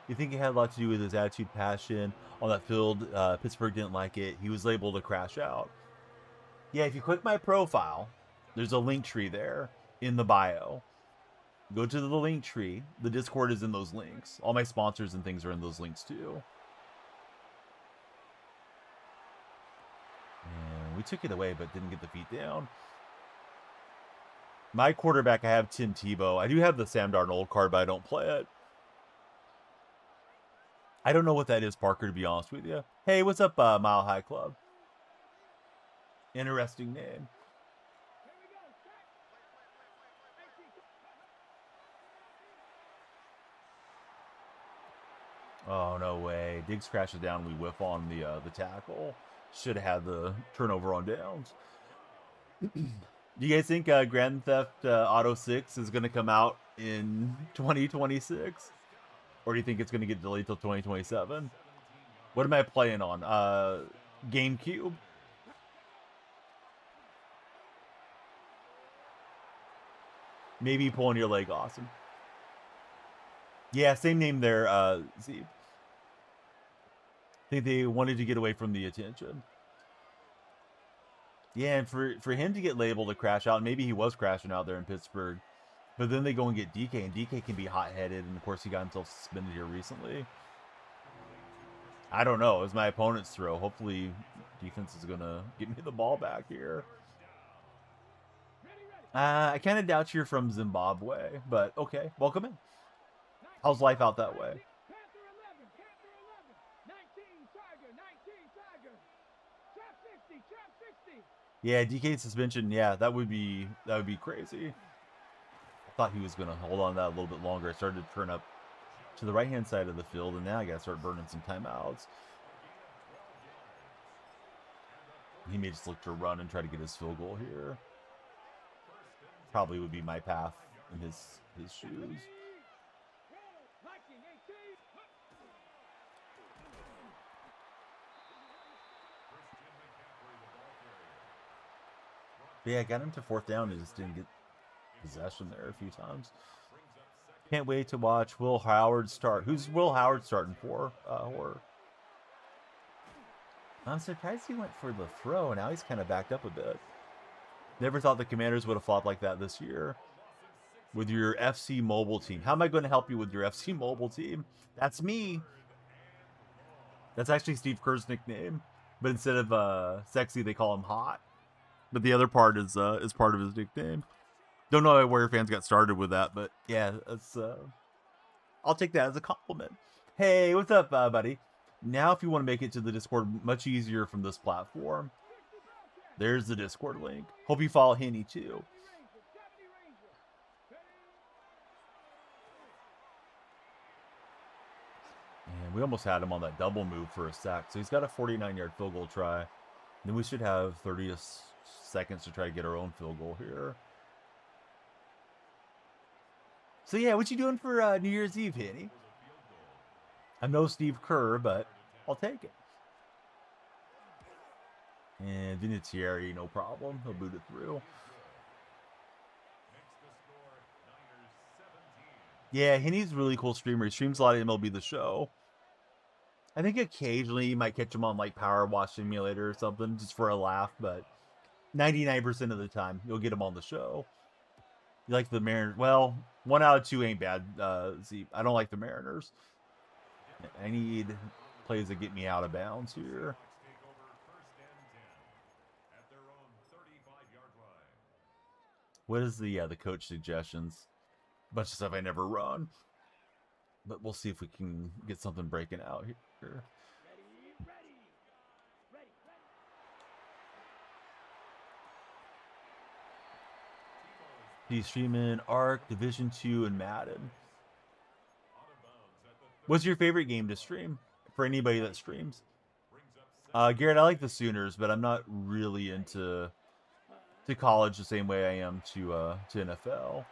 You think it had a lot to do with his attitude, passion on that field? Pittsburgh didn't like it. He was able to crash out. Yeah, if you click my profile, there's a link tree there in the bio. Go to the link tree. The Discord is in those links. All my sponsors and things are in those links too. And we took it away, but didn't get the feet down. My quarterback, I have Tim Tebow. I do have the Sam Darnold card, but I don't play it. I don't know what that is, Parker, to be honest with you. Hey, what's up, Mile High Club? Interesting name. Here we go. Set. Oh, no way. Diggs crashes down. We whiff on the tackle. Should have had the turnover on downs. Do you guys think Grand Theft Auto 6 is going to come out in 2026? Or do you think it's going to get delayed till 2027? What am I playing on? GameCube? Maybe pulling your leg, awesome. Yeah, same name there, Z. I think they wanted to get away from the attention. Yeah, and for him to get labeled a crash out, maybe he was crashing out there in Pittsburgh. But then they go and get DK, and DK can be hot-headed, and of course he got himself suspended here recently. I don't know. It was my opponent's throw. Hopefully defense is going to get me the ball back here. I kind of doubt you're from Zimbabwe, but okay. Welcome in. How's life out that way? Panther 11. 19 Tiger. Trap 60. Yeah, DK suspension. Yeah, that would be crazy. I thought he was going to hold on to that a little bit longer. I started to turn up to the right-hand side of the field, and now I got to start burning some timeouts. He may just look to run and try to get his field goal here. Probably would be my path in his shoes. But yeah, I got him to fourth down and just didn't get possession there a few times. Can't wait to watch Will Howard start. Who's Will Howard starting for? Horror. I'm surprised he went for the throw. Now he's kind of backed up a bit. Never thought the Commanders would have flopped like that this year. With your FC Mobile team. How am I going to help you with your FC Mobile team? That's me. That's actually Steve Kerr's nickname. But instead of sexy, they call him hot. But the other part is part of his nickname. Don't know how Warrior fans got started with that, but yeah, that's I'll take that as a compliment. Hey, what's up, buddy? Now, if you want to make it to the Discord much easier from this platform, there's the Discord link. Hope you follow Henny too. And we almost had him on that double move for a sack. So he's got a 49-yard field goal try. Then we should have 30 seconds to try to get our own field goal here. So yeah, what you doing for New Year's Eve, Henny? I'm no Steve Kerr, but I'll take it. And Vinatieri, no problem. He'll boot it through. Yeah, Henny's a really cool streamer. He streams a lot of MLB The Show. I think occasionally you might catch him on like Power Wash Simulator or something just for a laugh, but 99% of the time you'll get him on the show. You like the Mariners? Well, 1 out of 2 ain't bad. Z, I don't like the Mariners. I need plays that get me out of bounds here. What is the coach suggestions? Bunch of stuff I never run, but we'll see if we can get something breaking out here. He's streaming Arc, Division 2, and Madden. What's your favorite game to stream for anybody that streams? Garrett, I like the Sooners, but I'm not really into college the same way I am to NFL.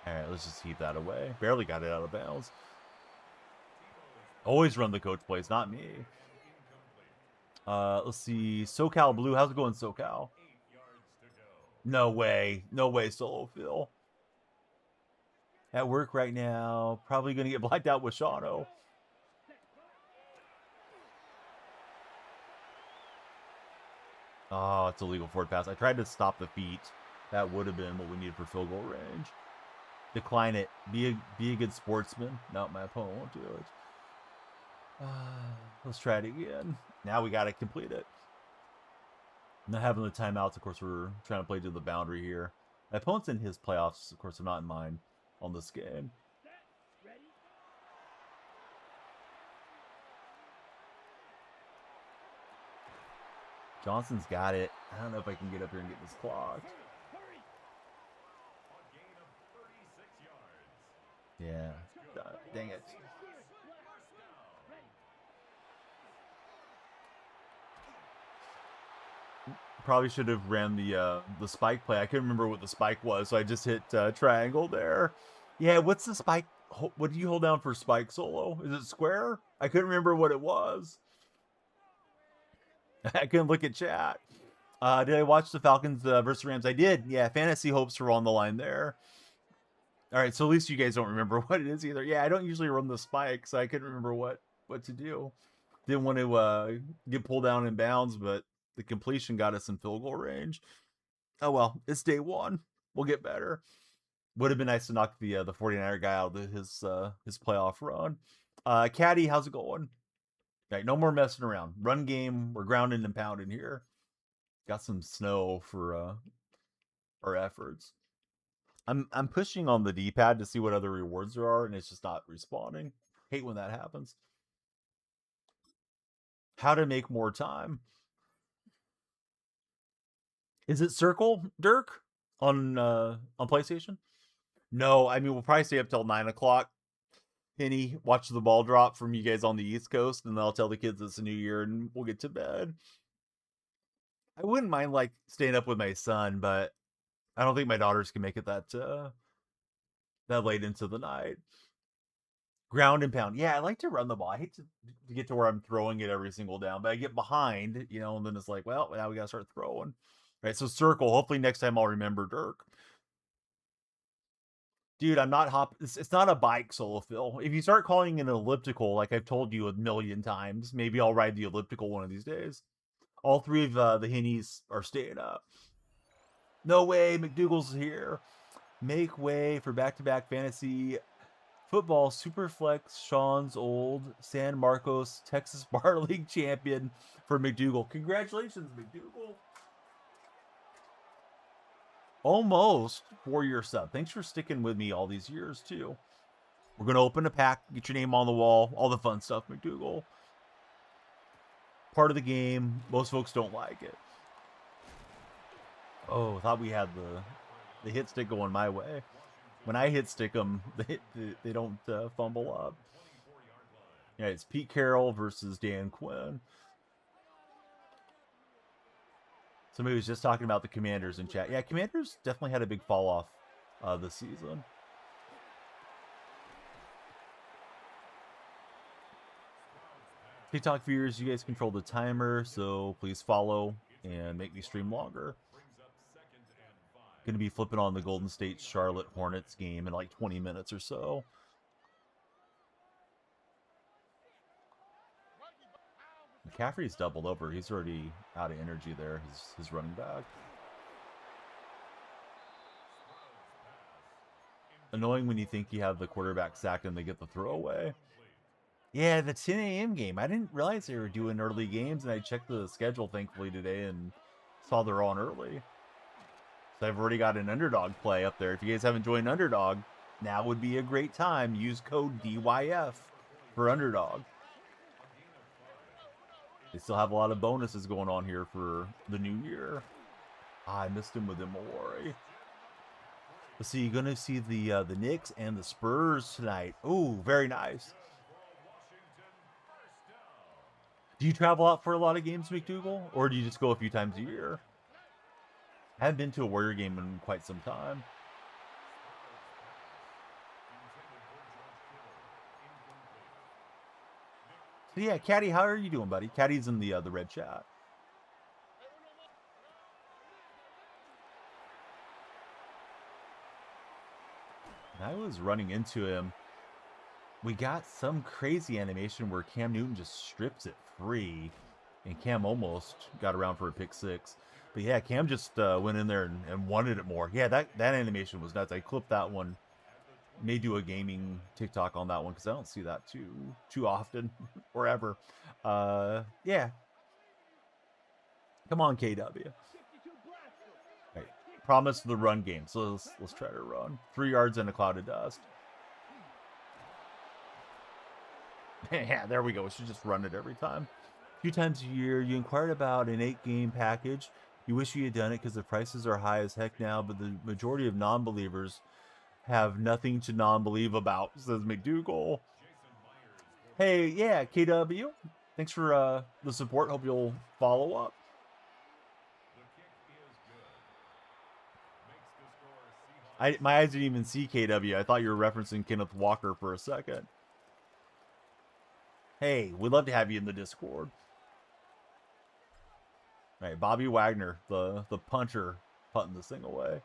All right, let's just keep that away. Barely got it out of bounds. Always run the coach plays, not me. Let's see. SoCal Blue. How's it going, SoCal? No way. No way, Solo Phil. At work right now. Probably going to get blacked out with Shano. Oh, it's a legal forward pass. I tried to stop the feet. That would have been what we needed for field goal range. Decline it. Be a good sportsman. No, my opponent won't do it. Let's try it again. Now we got to complete it. Not having the timeouts, of course, we're trying to play to the boundary here. My opponent's in his playoffs, of course, I'm not in mine on this game. Johnson's got it. I don't know if I can get up here and get this clocked. Yeah. Dang it. Probably should have ran the spike play. I couldn't remember what the spike was, so I just hit triangle there. Yeah, what's the spike? What do you hold down for spike solo? Is it square? I couldn't remember what it was. I couldn't look at chat. Did I watch the Falcons versus Rams? I did. Yeah, fantasy hopes were on the line there. All right, so at least you guys don't remember what it is either. Yeah, I don't usually run the spike, so I couldn't remember what to do. Didn't want to get pulled down in bounds, but the completion got us in field goal range. Oh well, it's day one. We'll get better. Would have been nice to knock the 49er guy out of his playoff run. Caddy, how's it going? All right, no more messing around. Run game. We're grounding and pounding here. Got some snow for our efforts. I'm pushing on the D-pad to see what other rewards there are, and it's just not responding. Hate when that happens. How to make more time. Is it Circle, Dirk, on PlayStation? No, I mean we'll probably stay up till 9 o'clock. Penny, watch the ball drop from you guys on the East Coast, and then I'll tell the kids it's a new year and we'll get to bed. I wouldn't mind like staying up with my son, but I don't think my daughters can make it that late into the night. Ground and pound. Yeah, I like to run the ball. I hate to get to where I'm throwing it every single down, but I get behind, and then it's like, well, now we got to start throwing. Right, so circle. Hopefully next time I'll remember Dirk. Dude, I'm not it's not a bike, Solo Phil. If you start calling it an elliptical, like I've told you a million times, maybe I'll ride the elliptical one of these days. All three of the Hennies are staying up. No way, McDougal's here. Make way for back-to-back fantasy football Superflex Sean's old San Marcos Texas Bar League champion for McDougal. Congratulations, McDougal. Almost 4-year sub. Thanks for sticking with me all these years, too. We're going to open a pack, get your name on the wall, all the fun stuff, McDougal. Part of the game. Most folks don't like it. Oh, thought we had the hit stick going my way. When I hit stick them, they don't fumble up. Yeah, it's Pete Carroll versus Dan Quinn. Somebody was just talking about the Commanders in chat. Yeah, Commanders definitely had a big fall off this season. TikTok viewers, you guys control the timer, so please follow and make me stream longer. Going to be flipping on the Golden State Charlotte Hornets game in like 20 minutes or so. McCaffrey's doubled over. He's already out of energy there, his running back. Annoying when you think you have the quarterback sacked and they get the throwaway. Yeah, the 10 a.m. game. I didn't realize they were doing early games, and I checked the schedule, thankfully, today and saw they're on early. So I've already got an Underdog play up there. If you guys haven't joined Underdog, now would be a great time. Use code DYF for Underdog. They still have a lot of bonuses going on here for the new year. I missed him with Imawari. Let's see, you're going to see the Knicks and the Spurs tonight. Oh, very nice. Do you travel out for a lot of games, McDougal? Or do you just go a few times a year? I haven't been to a Warrior game in quite some time. So yeah, Caddy, how are you doing, buddy? Caddy's in the red chat. And I was running into him. We got some crazy animation where Cam Newton just strips it free, and Cam almost got around for a pick six. But yeah, Cam just went in there and wanted it more. Yeah, that animation was nuts. I clipped that one. May do a gaming TikTok on that one because I don't see that too often or ever. Yeah. Come on, KW. Right. Promise the run game. So let's try to run. 3 yards in a cloud of dust. Yeah, there we go. We should just run it every time. few times a year. You inquired about an 8-game package. You wish you had done it because the prices are high as heck now, but the majority of non-believers have nothing to non-believe about, says McDougal. Hey, yeah, KW. Thanks for the support. Hope you'll follow up. My eyes didn't even see KW. I thought you were referencing Kenneth Walker for a second. Hey, we'd love to have you in the Discord. All right, Bobby Wagner, the puncher, putting this thing away.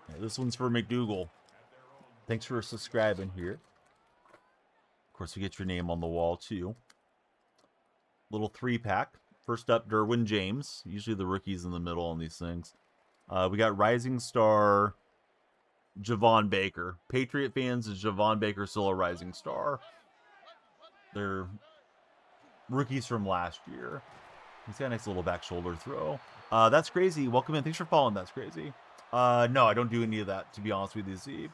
Yeah, this one's for McDougal. Thanks for subscribing here. Of course, we get your name on the wall, too. Little 3-pack. First up, Derwin James. Usually the rookies in the middle on these things. We got Rising Star Javon Baker. Patriot fans, is Javon Baker still a rising star? They're rookies from last year. He's got a nice little back shoulder throw. That's crazy. Welcome in. Thanks for following. That's crazy. No, I don't do any of that, to be honest with you, Zeeb.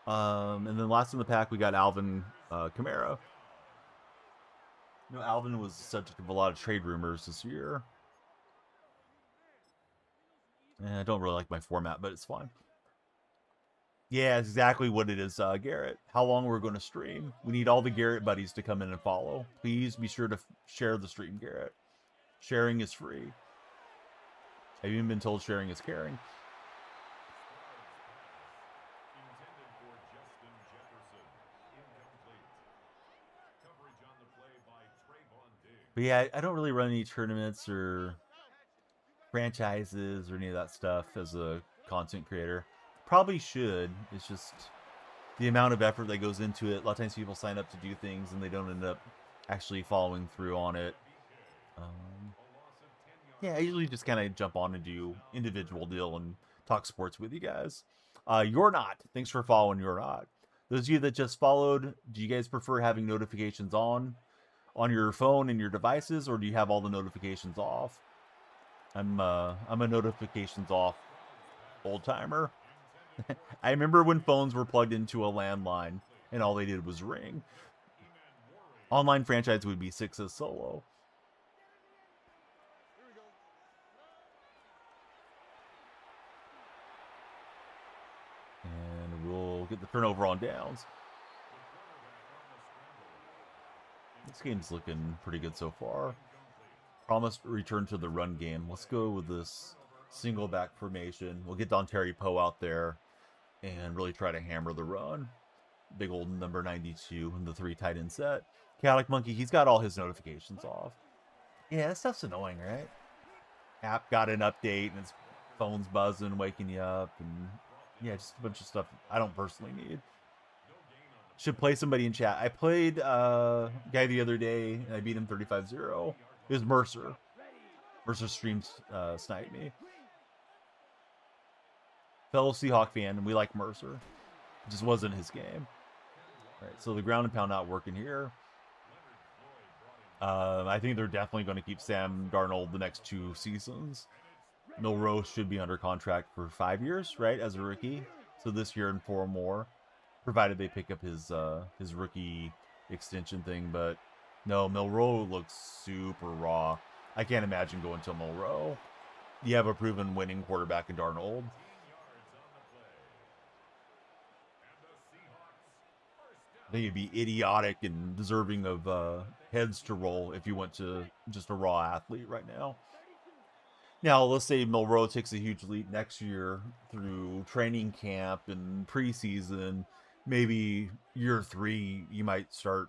And then last in the pack, we got Alvin Kamara. You know, Alvin was the subject of a lot of trade rumors this year. And I don't really like my format, but it's fine. Yeah, it's exactly what it is, Garrett. How long we're going to stream. We need all the Garrett buddies to come in and follow. Please be sure to share the stream, Garrett. Sharing is free. I've even been told sharing is caring. But yeah, I don't really run any tournaments or franchises or any of that stuff as a content creator. Probably should. It's just the amount of effort that goes into it. A lot of times people sign up to do things and they don't end up actually following through on it. Yeah, I usually just kind of jump on and do individual deal and talk sports with you guys. You're not. Thanks for following. You're not. Those of you that just followed, do you guys prefer having notifications on your phone and your devices, or do you have all the notifications off? I'm a notifications off old timer. I remember when phones were plugged into a landline and all they did was ring. Online franchise would be 6's solo. And we'll get the turnover on downs. This game's looking pretty good so far. Promised return to the run game. Let's go with this single back formation. We'll get Dontari Poe out there and really try to hammer the run. Big old number 92 in the 3 tight end set. Chaotic Monkey, he's got all his notifications off. Yeah, that stuff's annoying, right? App got an update and his phone's buzzing, waking you up, and yeah, just a bunch of stuff I don't personally need. Should play somebody in chat. I played a guy the other day and I beat him 35-0. It was Mercer. Mercer streamed sniped me. Fellow Seahawk fan, and we like Mercer. It just wasn't his game. All right, so the ground and pound not working here. I think they're definitely going to keep Sam Darnold the next 2 seasons. Milroe should be under contract for 5 years, right, as a rookie. So this year and 4 more, provided they pick up his rookie extension thing. But no, Milroe looks super raw. I can't imagine going to Milroe. You have a proven winning quarterback in Darnold. I think it'd be idiotic and deserving of heads to roll if you went to just a raw athlete right now. Now, let's say Milroe takes a huge leap next year through training camp and preseason. Maybe year 3, you might start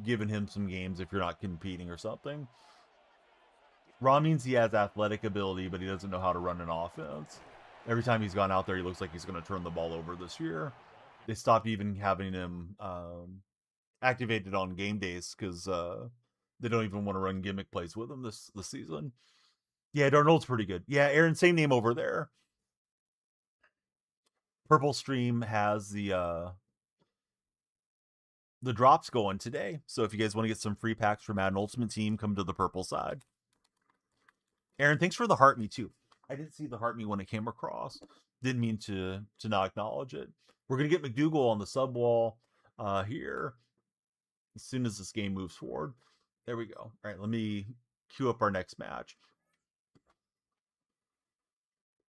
giving him some games if you're not competing or something. Raw means he has athletic ability, but he doesn't know how to run an offense. Every time he's gone out there, he looks like he's going to turn the ball over this year. They stopped even having him activated on game days because they don't even want to run gimmick plays with him this season. Yeah, Darnold's pretty good. Yeah, Aaron, same name over there. Purple Stream has the drops going today. So if you guys want to get some free packs from Madden Ultimate Team, come to the purple side. Aaron, thanks for the heart, me too. I didn't see the heart me when it came across. Didn't mean to not acknowledge it. We're gonna get McDougal on the sub wall here as soon as this game moves forward. There we go. All right, let me queue up our next match.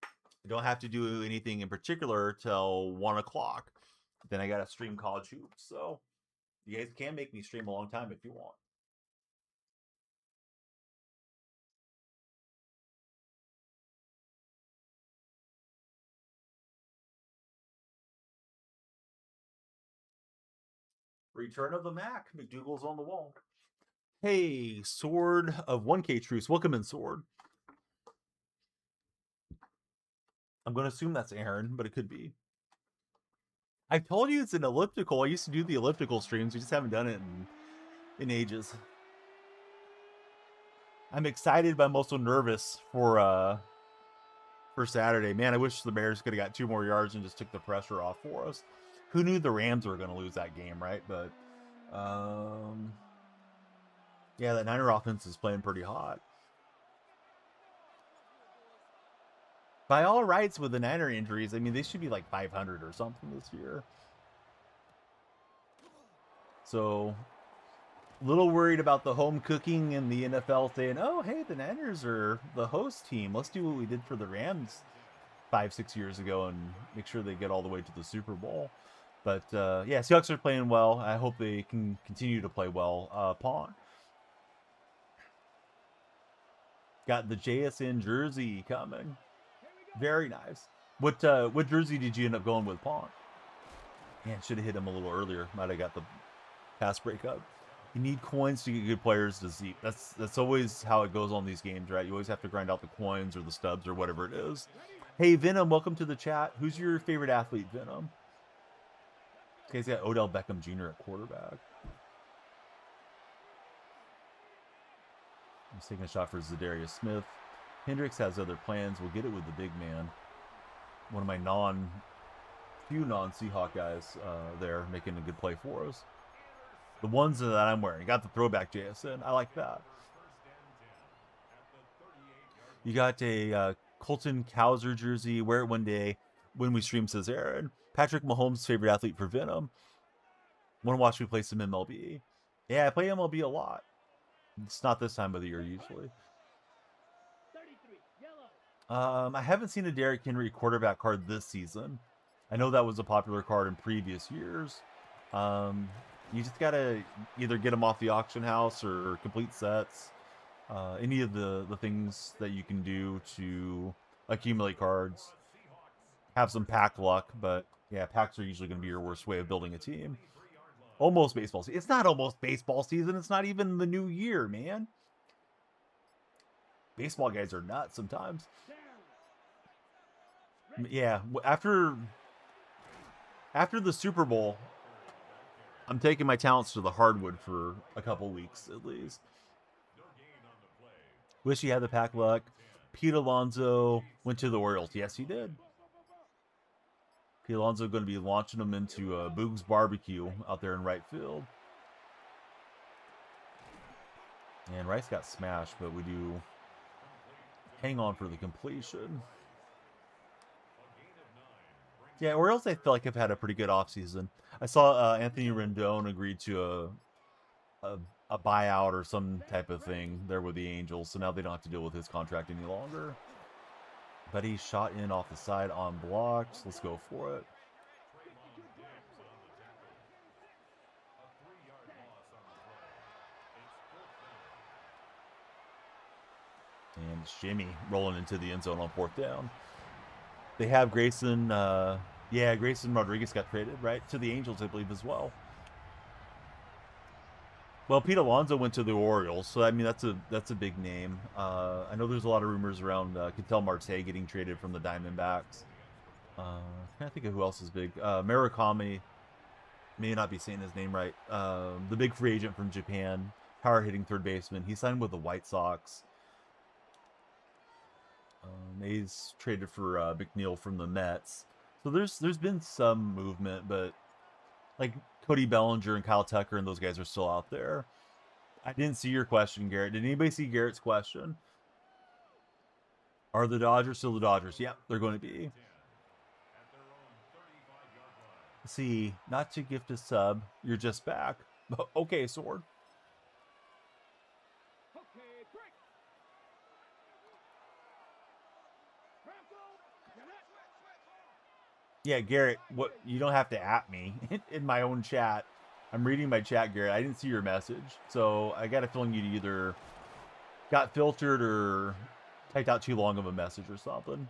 I don't have to do anything in particular till 1 o'clock. Then I gotta stream college hoops. So you guys can make me stream a long time if you want. Return of the Mac. McDougal's on the wall. Hey, Sword of 1K Truce. Welcome in, Sword. I'm going to assume that's Aaron, but it could be. I told you it's an elliptical. I used to do the elliptical streams. We just haven't done it in ages. I'm excited, but I'm also nervous for Saturday. Man, I wish the Bears could have got 2 more yards and just took the pressure off for us. Who knew the Rams were going to lose that game, right? But yeah, that Niner offense is playing pretty hot. By all rights, with the Niner injuries, I mean, they should be like 500 or something this year. So, a little worried about the home cooking and the NFL saying, oh, hey, the Niners are the host team. Let's do what we did for the Rams 5-6 years ago and make sure they get all the way to the Super Bowl. But, yeah, Seahawks are playing well. I hope they can continue to play well. Pawn. Got the JSN jersey coming. Very nice. What jersey did you end up going with, Pawn? Man, should have hit him a little earlier. Might have got the pass breakup. You need coins to get good players to Zeep. That's always how it goes on these games, right? You always have to grind out the coins or the stubs or whatever it is. Hey, Venom, welcome to the chat. Who's your favorite athlete, Venom? This guy's got Odell Beckham Jr. at quarterback. He's taking a shot for Zadarius Smith. Hendricks has other plans. We'll get it with the big man. One of my few non-Seahawk guys there making a good play for us. The ones that I'm wearing. Got the throwback JSN. I like that. You got a Colton Cowser jersey. Wear it one day when we stream, says Aaron. Patrick Mahomes' favorite athlete for Venom. Want to watch me play some MLB? Yeah, I play MLB a lot. It's not this time of the year usually. I haven't seen a Derrick Henry quarterback card this season. I know that was a popular card in previous years. You just gotta either get them off the auction house or complete sets. Any of the things that you can do to accumulate cards. Have some pack luck, but yeah, packs are usually going to be your worst way of building a team. Almost baseball season. It's not almost baseball season. It's not even the new year, man. Baseball guys are nuts sometimes. Yeah, after the Super Bowl, I'm taking my talents to the hardwood for a couple weeks at least. Wish he had the pack luck. Pete Alonso went to the Orioles. Yes, he did. Pete Alonso going to be launching him into Boog's Barbecue out there in right field. And Rice got smashed, but we do hang on for the completion. Yeah, Orioles, I feel like have had a pretty good offseason. I saw Anthony Rendon agreed to a buyout or some type of thing there with the Angels, so now they don't have to deal with his contract any longer. But he shot in off the side on blocks. Let's go for it. And Jimmy rolling into the end zone on 4th down. They have Grayson. Yeah, Grayson Rodriguez got traded, right? To the Angels, I believe, as well. Well, Pete Alonso went to the Orioles, so I mean that's a big name. I know there's a lot of rumors around Ketel Marte getting traded from the Diamondbacks. Trying to think of who else is big. Murakami, may not be saying his name right. The big free agent from Japan, power hitting third baseman. He signed with the White Sox. He's traded for McNeil from the Mets. So there's been some movement, but like Cody Bellinger and Kyle Tucker and those guys are still out there. I didn't see your question, Garrett. Did anybody see Garrett's question? Are the Dodgers still the Dodgers? Yep, they're going to be. See, not to gift a sub, you're just back. Okay, Sword. Okay, break. Yeah, Garrett, what you don't have to at me in my own chat. I'm reading my chat, Garrett. I didn't see your message. So I got a feeling you either got filtered or typed out too long of a message or something.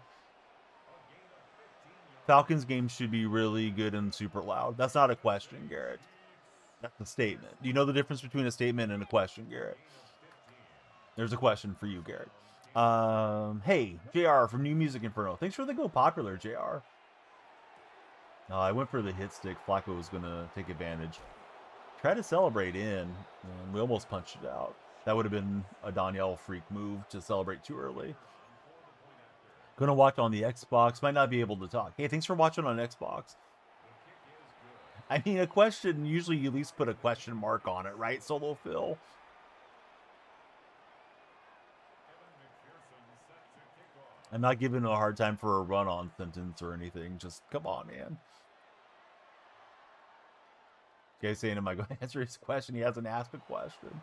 Falcons game should be really good and super loud. That's not a question, Garrett. That's a statement. Do you know the difference between a statement and a question, Garrett? There's a question for you, Garrett. Hey, JR from New Music Inferno. Thanks for the go popular, JR. I went for the hit stick. Flacco was going to take advantage. Try to celebrate in, and we almost punched it out. That would have been a Danielle freak move to celebrate too early. Gonna watch on the Xbox. Might not be able to talk. Hey, thanks for watching on Xbox. I mean, a question, usually you at least put a question mark on it, right, Solo Phil? I'm not giving a hard time for a run-on sentence or anything. Just, come on, man. You guys saying, am I going to answer his question? He hasn't asked a question.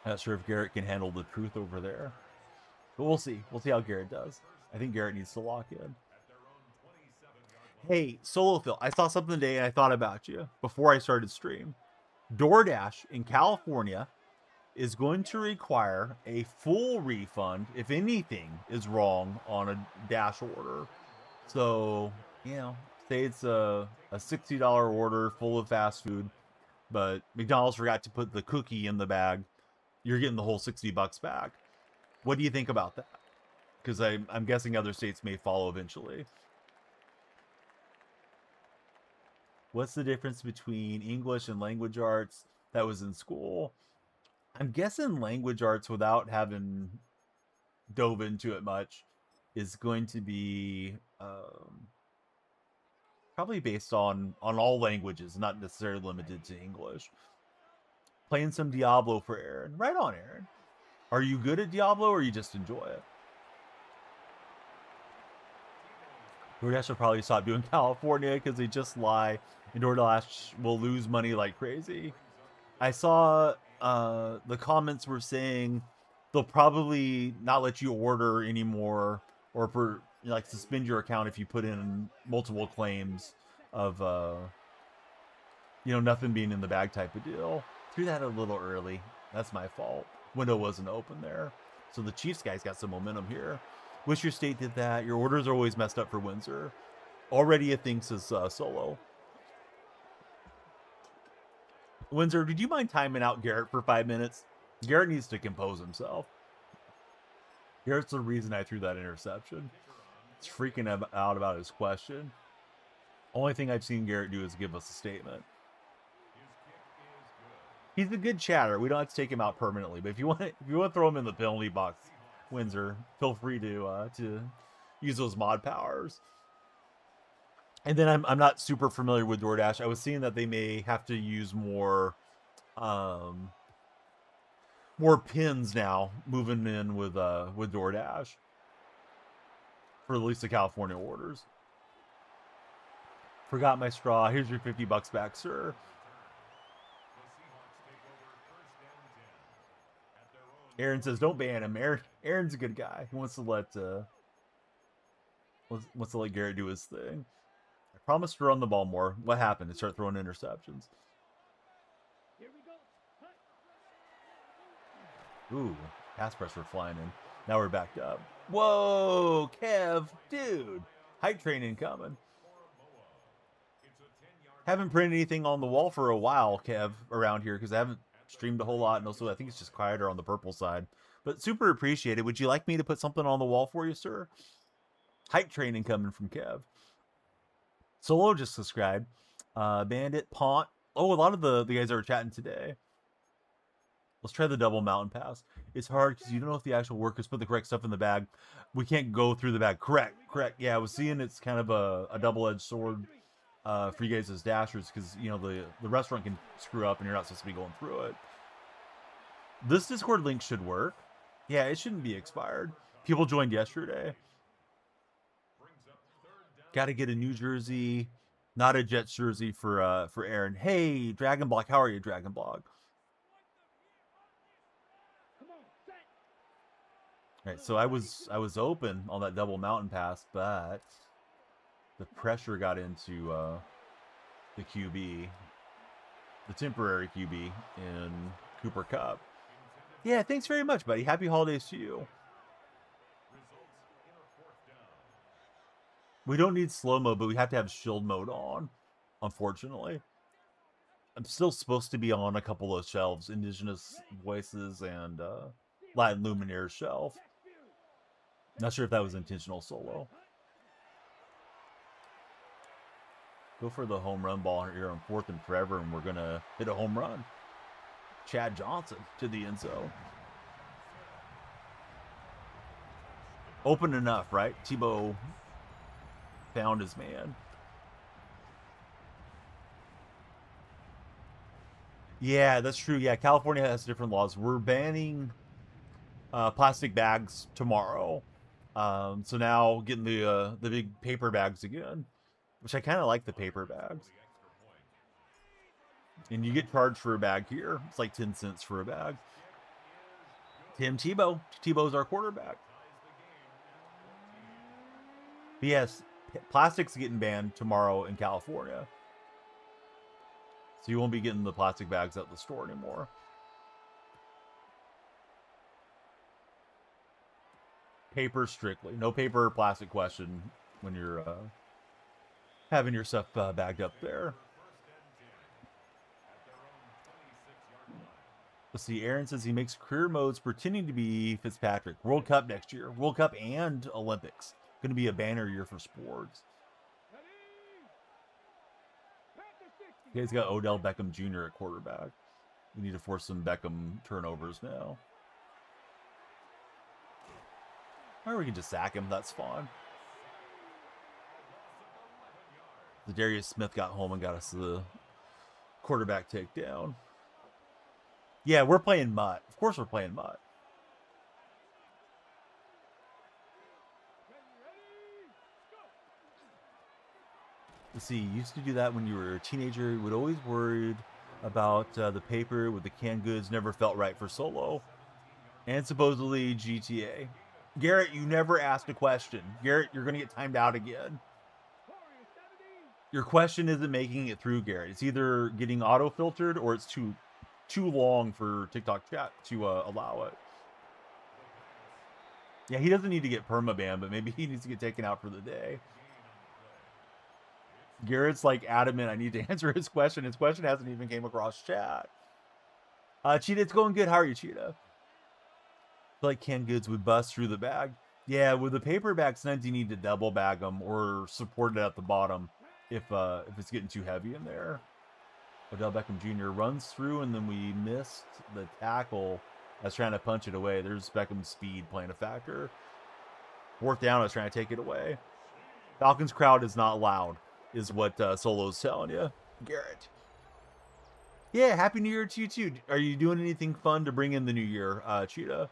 Not sure if Garrett can handle the truth over there. But we'll see. We'll see how Garrett does. I think Garrett needs to lock in. Hey, Solo Phil, I saw something today and I thought about you before I started stream. DoorDash in California is going to require a full refund if anything is wrong on a Dash order. So, say it's a $60 order full of fast food, but McDonald's forgot to put the cookie in the bag. You're getting the whole $60 back. What do you think about that? Because I'm guessing other states may follow eventually. What's the difference between English and language arts that was in school? I'm guessing language arts, without having dove into it much, is going to be probably based on all languages, not necessarily limited to English. Playing some Diablo for Aaron. Right on, Aaron. Are you good at Diablo or you just enjoy it? DoorDash will probably stop doing California because they just lie, and DoorDash will lose money like crazy. I saw the comments were saying they'll probably not let you order anymore, or suspend your account if you put in multiple claims of nothing being in the bag type of deal. Threw that a little early. That's my fault. Window wasn't open there. So the Chiefs guys got some momentum here. Wish your state did that. Your orders are always messed up for Windsor. Already it thinks is Solo. Windsor, did you mind timing out Garrett for 5 minutes? Garrett needs to compose himself. Garrett's the reason I threw that interception. It's freaking out about his question. Only thing I've seen Garrett do is give us a statement. He's a good chatter. We don't have to take him out permanently, but if you want to throw him in the penalty box, Windsor, feel free to use those mod powers. And then I'm not super familiar with DoorDash. I was seeing that they may have to use more pins now moving in with DoorDash for at least the California orders. Forgot my straw. Here's your $50 back, sir. Aaron says, "Don't ban him." Aaron's a good guy. He wants to let Garrett do his thing. I promised to run the ball more. What happened? To start throwing interceptions. Here we go. Ooh, pass pressure flying in. Now we're backed up. Whoa, Kev, dude. Hype train incoming. Haven't printed anything on the wall for a while, Kev, around here, because I haven't streamed a whole lot, and also I think it's just quieter on the purple side. But super appreciated. Would you like me to put something on the wall for you, sir? Hype training coming from Kev. Solo just subscribed. Bandit, Pont. Oh, a lot of the guys that were chatting today. Let's try the double mountain pass. It's hard because you don't know if the actual workers put the correct stuff in the bag. We can't go through the bag. Correct. Yeah, I was seeing it's kind of a double-edged sword for you guys as dashers, because the restaurant can screw up and you're not supposed to be going through it. This Discord link should work. Yeah, it shouldn't be expired. People joined yesterday. Got to get a new jersey, not a Jets jersey for Aaron. Hey, Dragon Block, how are you, Dragon Block? Come on, set. All right, so I was open on that double mountain pass, but the pressure got into the QB, the temporary QB in Cooper Cup. Yeah, thanks very much, buddy. Happy holidays to you. We don't need slow mo, but we have to have shield mode on, unfortunately. I'm still supposed to be on a couple of shelves, Indigenous Voices and Latin Luminaires shelf. Not sure if that was intentional solo. Go for the home run ball here on 4th and forever, and we're going to hit a home run. Chad Johnson to the end zone. Open enough, right? Tebow found his man. Yeah, that's true. Yeah, California has different laws. We're banning plastic bags tomorrow. So now getting the big paper bags again, which I kind of like the paper bags. And you get charged for a bag here. It's like 10 cents for a bag. Tim Tebow. Tebow's our quarterback. But yes, plastic's getting banned tomorrow in California. So you won't be getting the plastic bags at the store anymore. Paper strictly. No paper or plastic question when you're having your stuff bagged up there. Let's see. Aaron says he makes career modes pretending to be Fitzpatrick. World Cup next year. World Cup and Olympics. Going to be a banner year for sports. He's got Odell Beckham Jr. at quarterback. We need to force some Beckham turnovers now. Or we can just sack him. That's fine. The Darius Smith got home and got us the quarterback takedown. Yeah, we're playing Mutt. Of course we're playing Mutt. Let's see, you used to do that when you were a teenager. You would always worried about the paper with the canned goods. Never felt right for solo. And supposedly GTA. Garrett, you never asked a question. Garrett, you're going to get timed out again. Your question isn't making it through, Garrett. It's either getting auto-filtered or it's too long for TikTok chat to allow it. Yeah, he doesn't need to get permabanned, but maybe he needs to get taken out for the day. Garrett's like adamant I need to answer his question. His question hasn't even came across chat. Cheetah, it's going good. How are you, Cheetah? Like canned goods would bust through the bag. Yeah, with the paper bag, sometimes you need to double bag them or support it at the bottom if it's getting too heavy in there. Odell Beckham Jr. runs through, and then we missed the tackle. I was trying to punch it away. There's Beckham's speed playing a factor. 4th down, I was trying to take it away. Falcons crowd is not loud, is what Solo's telling you, Garrett. Yeah, Happy New Year to you, too. Are you doing anything fun to bring in the new year, Cheetah?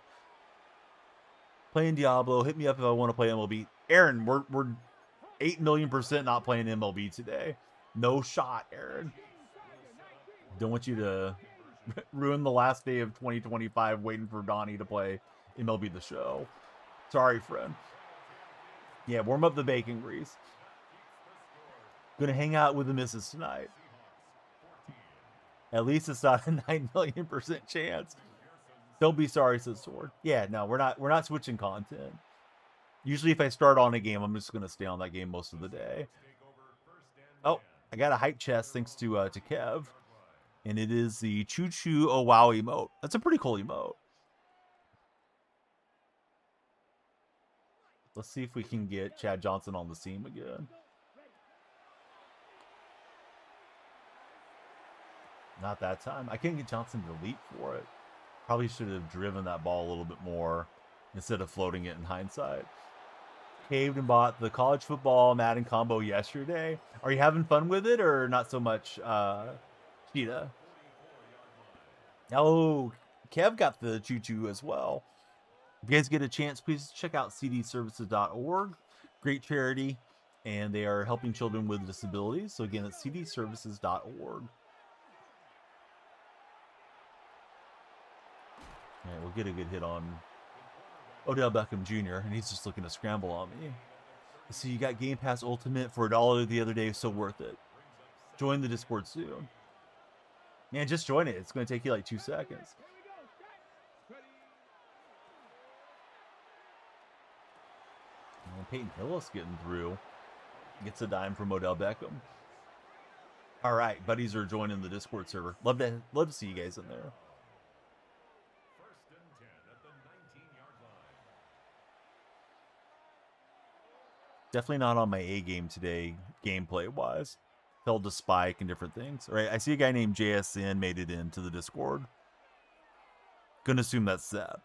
Playing Diablo. Hit me up if I want to play MLB. Aaron, we're 8 million% not playing MLB today. No shot, Aaron. Don't want you to ruin the last day of 2025 waiting for Donnie to play MLB The Show. Sorry, friend. Yeah, warm up the bacon grease. Gonna hang out with the missus tonight. At least it's not a 9 million% chance. Don't be sorry, says Sword. Yeah, no, we're not switching content. Usually if I start on a game, I'm just gonna stay on that game most of the day. Oh, I got a hype chest thanks to Kev. And it is the Choo Choo Oh Wow emote. That's a pretty cool emote. Let's see if we can get Chad Johnson on the team again. Not that time. I can't get Johnson to leap for it. Probably should have driven that ball a little bit more instead of floating it in hindsight. Caved and bought the college football Madden combo yesterday. Are you having fun with it or not so much, Cheetah? Oh, Kev got the choo-choo as well. If you guys get a chance, please check out cdservices.org. Great charity, and they are helping children with disabilities. So again, it's cdservices.org. All right, we'll get a good hit on Odell Beckham Jr., and he's just looking to scramble on me. So you got Game Pass Ultimate for $1 the other day, so worth it. Join the Discord soon. Man, just join it. It's going to take you like 2 seconds. And Peyton Hillis getting through. Gets a dime from Odell Beckham. All right, buddies are joining the Discord server. Love to see you guys in there. Definitely not on my A game today, gameplay-wise. Held to spike and different things. All right, I see a guy named JSN made it into the Discord. Gonna assume that's Seb.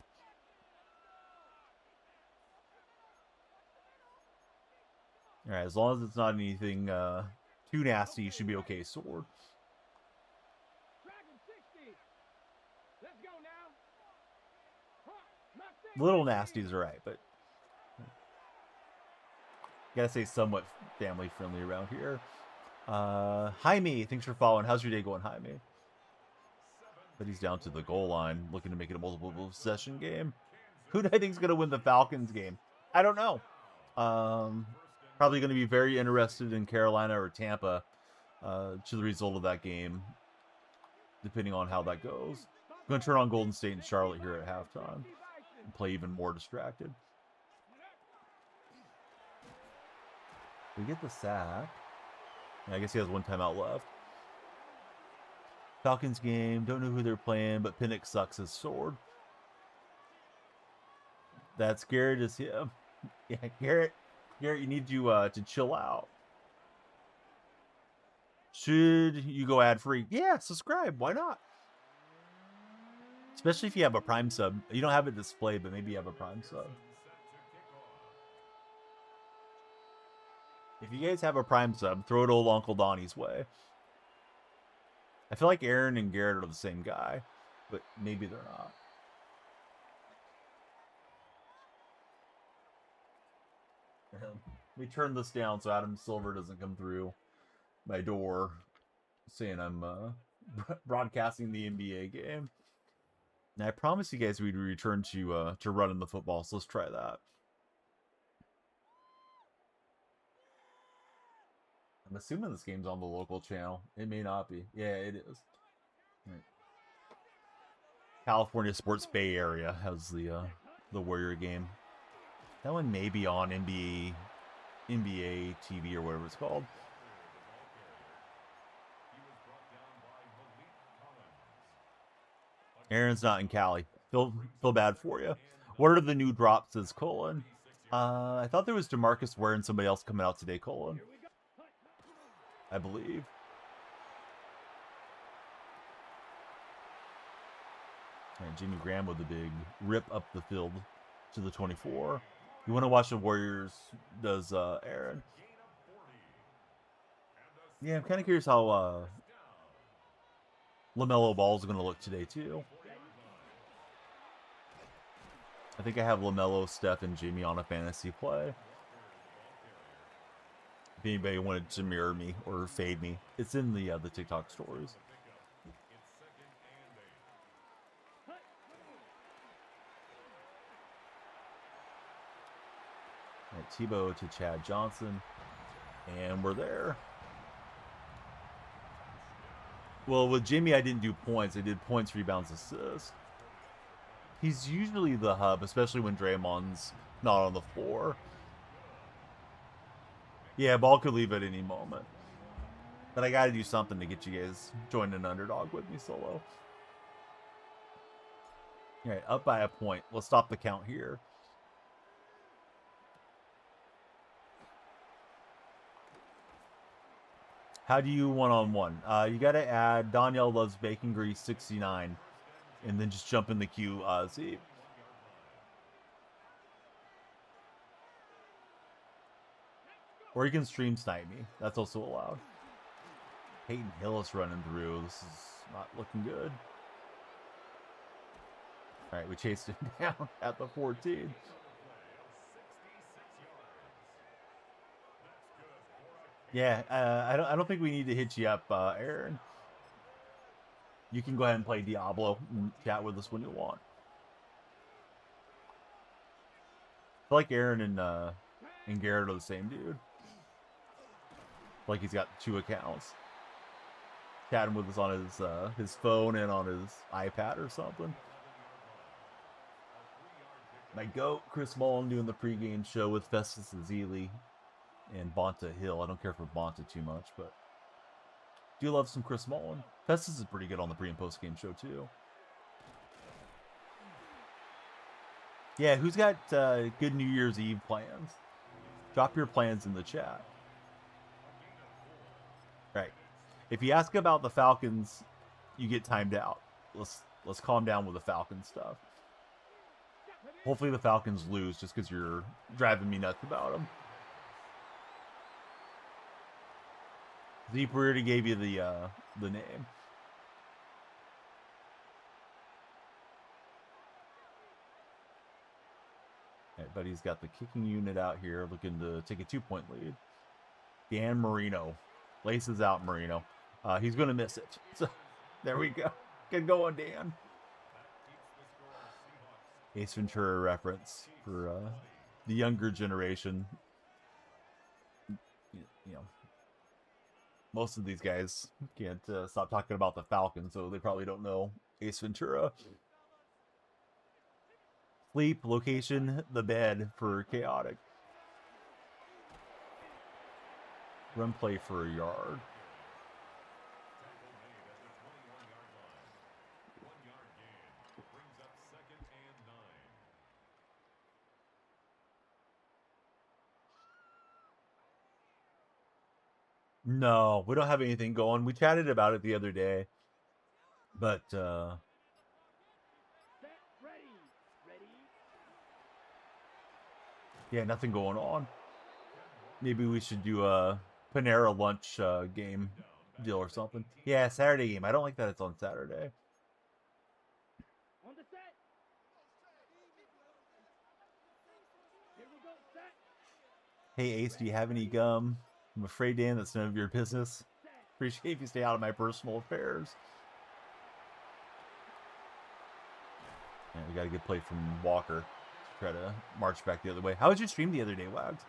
All right, as long as it's not anything too nasty, you should be okay, Sword. Little nasty is alright, but gotta say somewhat family friendly around here. Jaime, thanks for following. How's your day going, Jaime? But he's down to the goal line, looking to make it a multiple possession game. Who do I think is going to win the Falcons game? I don't know. Probably going to be very interested in Carolina or Tampa to the result of that game, depending on how that goes. I'm going to turn on Golden State and Charlotte here at halftime and play even more distracted. We get the sack. I guess he has one timeout left. Falcons game. Don't know who they're playing, but Penix sucks his sword. That's Garrett is him. Yeah, Garrett, you need to chill out. Should you go ad free? Yeah, subscribe. Why not? Especially if you have a Prime sub. You don't have it displayed, but maybe you have a Prime sub. If you guys have a Prime sub, throw it old Uncle Donnie's way. I feel like Aaron and Garrett are the same guy, but maybe they're not. Let me turn this down so Adam Silver doesn't come through my door saying I'm broadcasting the NBA game. Now I promised you guys we'd return to running the football, so let's try that. I'm assuming this game's on the local channel. It may not be. Yeah, it is. Right. California Sports Bay Area has the Warrior game. That one may be on NBA TV or whatever it's called. Aaron's not in Cali. Feel bad for you. What are the new drops? Says Colin. I thought there was DeMarcus Ware and somebody else coming out today, Colin. I believe. And Jimmy Graham with the big rip up the field to the 24. You want to watch the Warriors, does Aaron? Yeah, I'm kind of curious how LaMelo Ball is going to look today, too. I think I have LaMelo, Steph, and Jimmy on a fantasy play. If anybody wanted to mirror me or fade me, it's in the TikTok stories. All right, Tebow to Chad Johnson, and we're there. Well, with Jimmy, I didn't do points. I did points, rebounds, assists. He's usually the hub, especially when Draymond's not on the floor. Yeah, Ball could leave at any moment. But I got to do something to get you guys joining an Underdog with me solo. All right, up by a point. Let's stop the count here. How do you one-on-one? You got to add Danielle Loves Bacon Grease 69. And then just jump in the queue, see. Or you can stream snipe me. That's also allowed. Peyton Hillis running through. This is not looking good. All right, we chased him down at the 14. Yeah, I don't think we need to hit you up, Aaron. You can go ahead and play Diablo and chat with us when you want. I feel like Aaron and Garrett are the same dude. Like he's got 2 accounts. Chatting with us on his phone and on his iPad or something. My goat, Chris Mullen, doing the pregame show with Festus Azili and Bonta Hill. I don't care for Bonta too much, but do love some Chris Mullen. Festus is pretty good on the pre and post game show too. Yeah, who's got good New Year's Eve plans? Drop your plans in the chat. Right. If you ask about the Falcons, you get timed out. Let's calm down with the Falcons stuff. Hopefully the Falcons lose just because you're driving me nuts about them. Zeep already gave you the name. Right, buddy's got the kicking unit out here looking to take a 2-point lead. Dan Marino. Laces out Marino. He's going to miss it. So there we go. Good going, Dan. Ace Ventura reference for the younger generation. You know, most of these guys can't stop talking about the Falcons, so they probably don't know Ace Ventura. Sleep, location, the bed for chaotic. Run play for a yard. No, we don't have anything going. We chatted about it the other day, but yeah, nothing going on. Maybe we should do a Panera lunch game deal or something. Yeah, Saturday game. I don't like that it's on Saturday. On the set. Here we go, set. Hey Ace, do you have any gum? I'm afraid, Dan, that's none of your business. Appreciate if you stay out of my personal affairs. Yeah, we got a good play from Walker. Try to march back the other way. How was your stream the other day, Wags?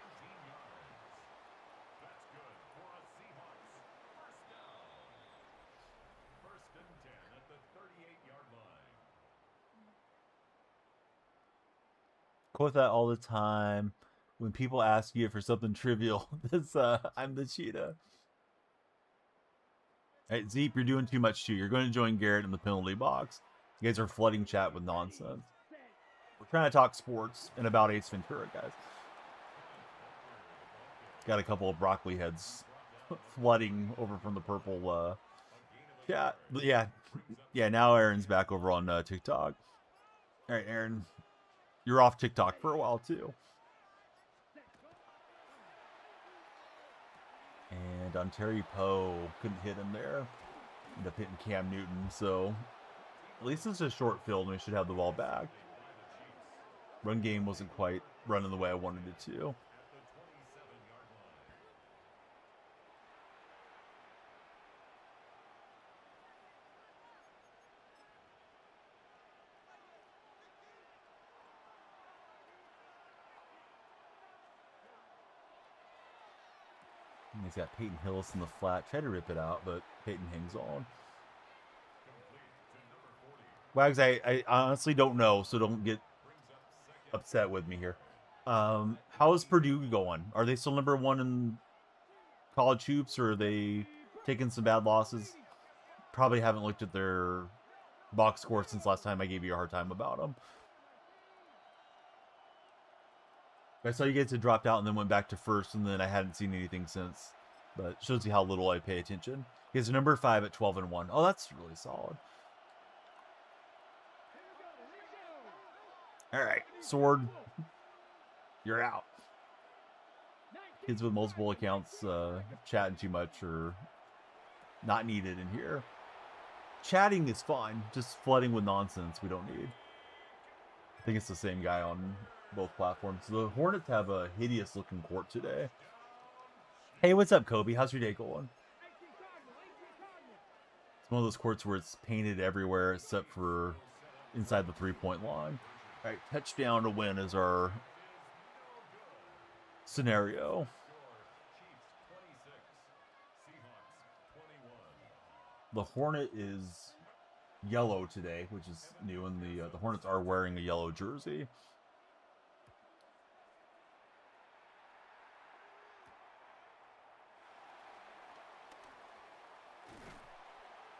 Quote that all the time. When people ask you for something trivial, this I'm the cheetah. All right, Zeep, you're doing too much too. You're going to join Garrett in the penalty box. You guys are flooding chat with nonsense. We're trying to talk sports and about Ace Ventura, guys. Got a couple of broccoli heads flooding over from the purple chat. But yeah. Now Aaron's back over on TikTok. All right, Aaron, you're off TikTok for a while too. And Ontario Poe couldn't hit him there. Ended up hitting Cam Newton, so at least it's a short field and we should have the ball back. Run game wasn't quite running the way I wanted it to. And he's got Peyton Hillis in the flat. Tried to rip it out, but Peyton hangs on. Wags, I honestly don't know, so don't get upset with me here. How is Purdue going? Are they still number 1 in college hoops, or are they taking some bad losses? Probably haven't looked at their box score since last time I gave you a hard time about them. I saw you guys had dropped out and then went back to first, and then I hadn't seen anything since. But it shows you how little I pay attention. He has number 5 at 12-1. Oh, that's really solid. All right, Sword, you're out. Kids with multiple accounts chatting too much or not needed in here. Chatting is fine. Just flooding with nonsense we don't need. I think it's the same guy on both platforms. The Hornets have a hideous looking court today. Hey, what's up, Kobe? How's your day going? It's one of those courts where it's painted everywhere except for inside the 3-point line. All right, touchdown to win is our scenario. The Hornet is yellow today, which is new, and the Hornets are wearing a yellow jersey.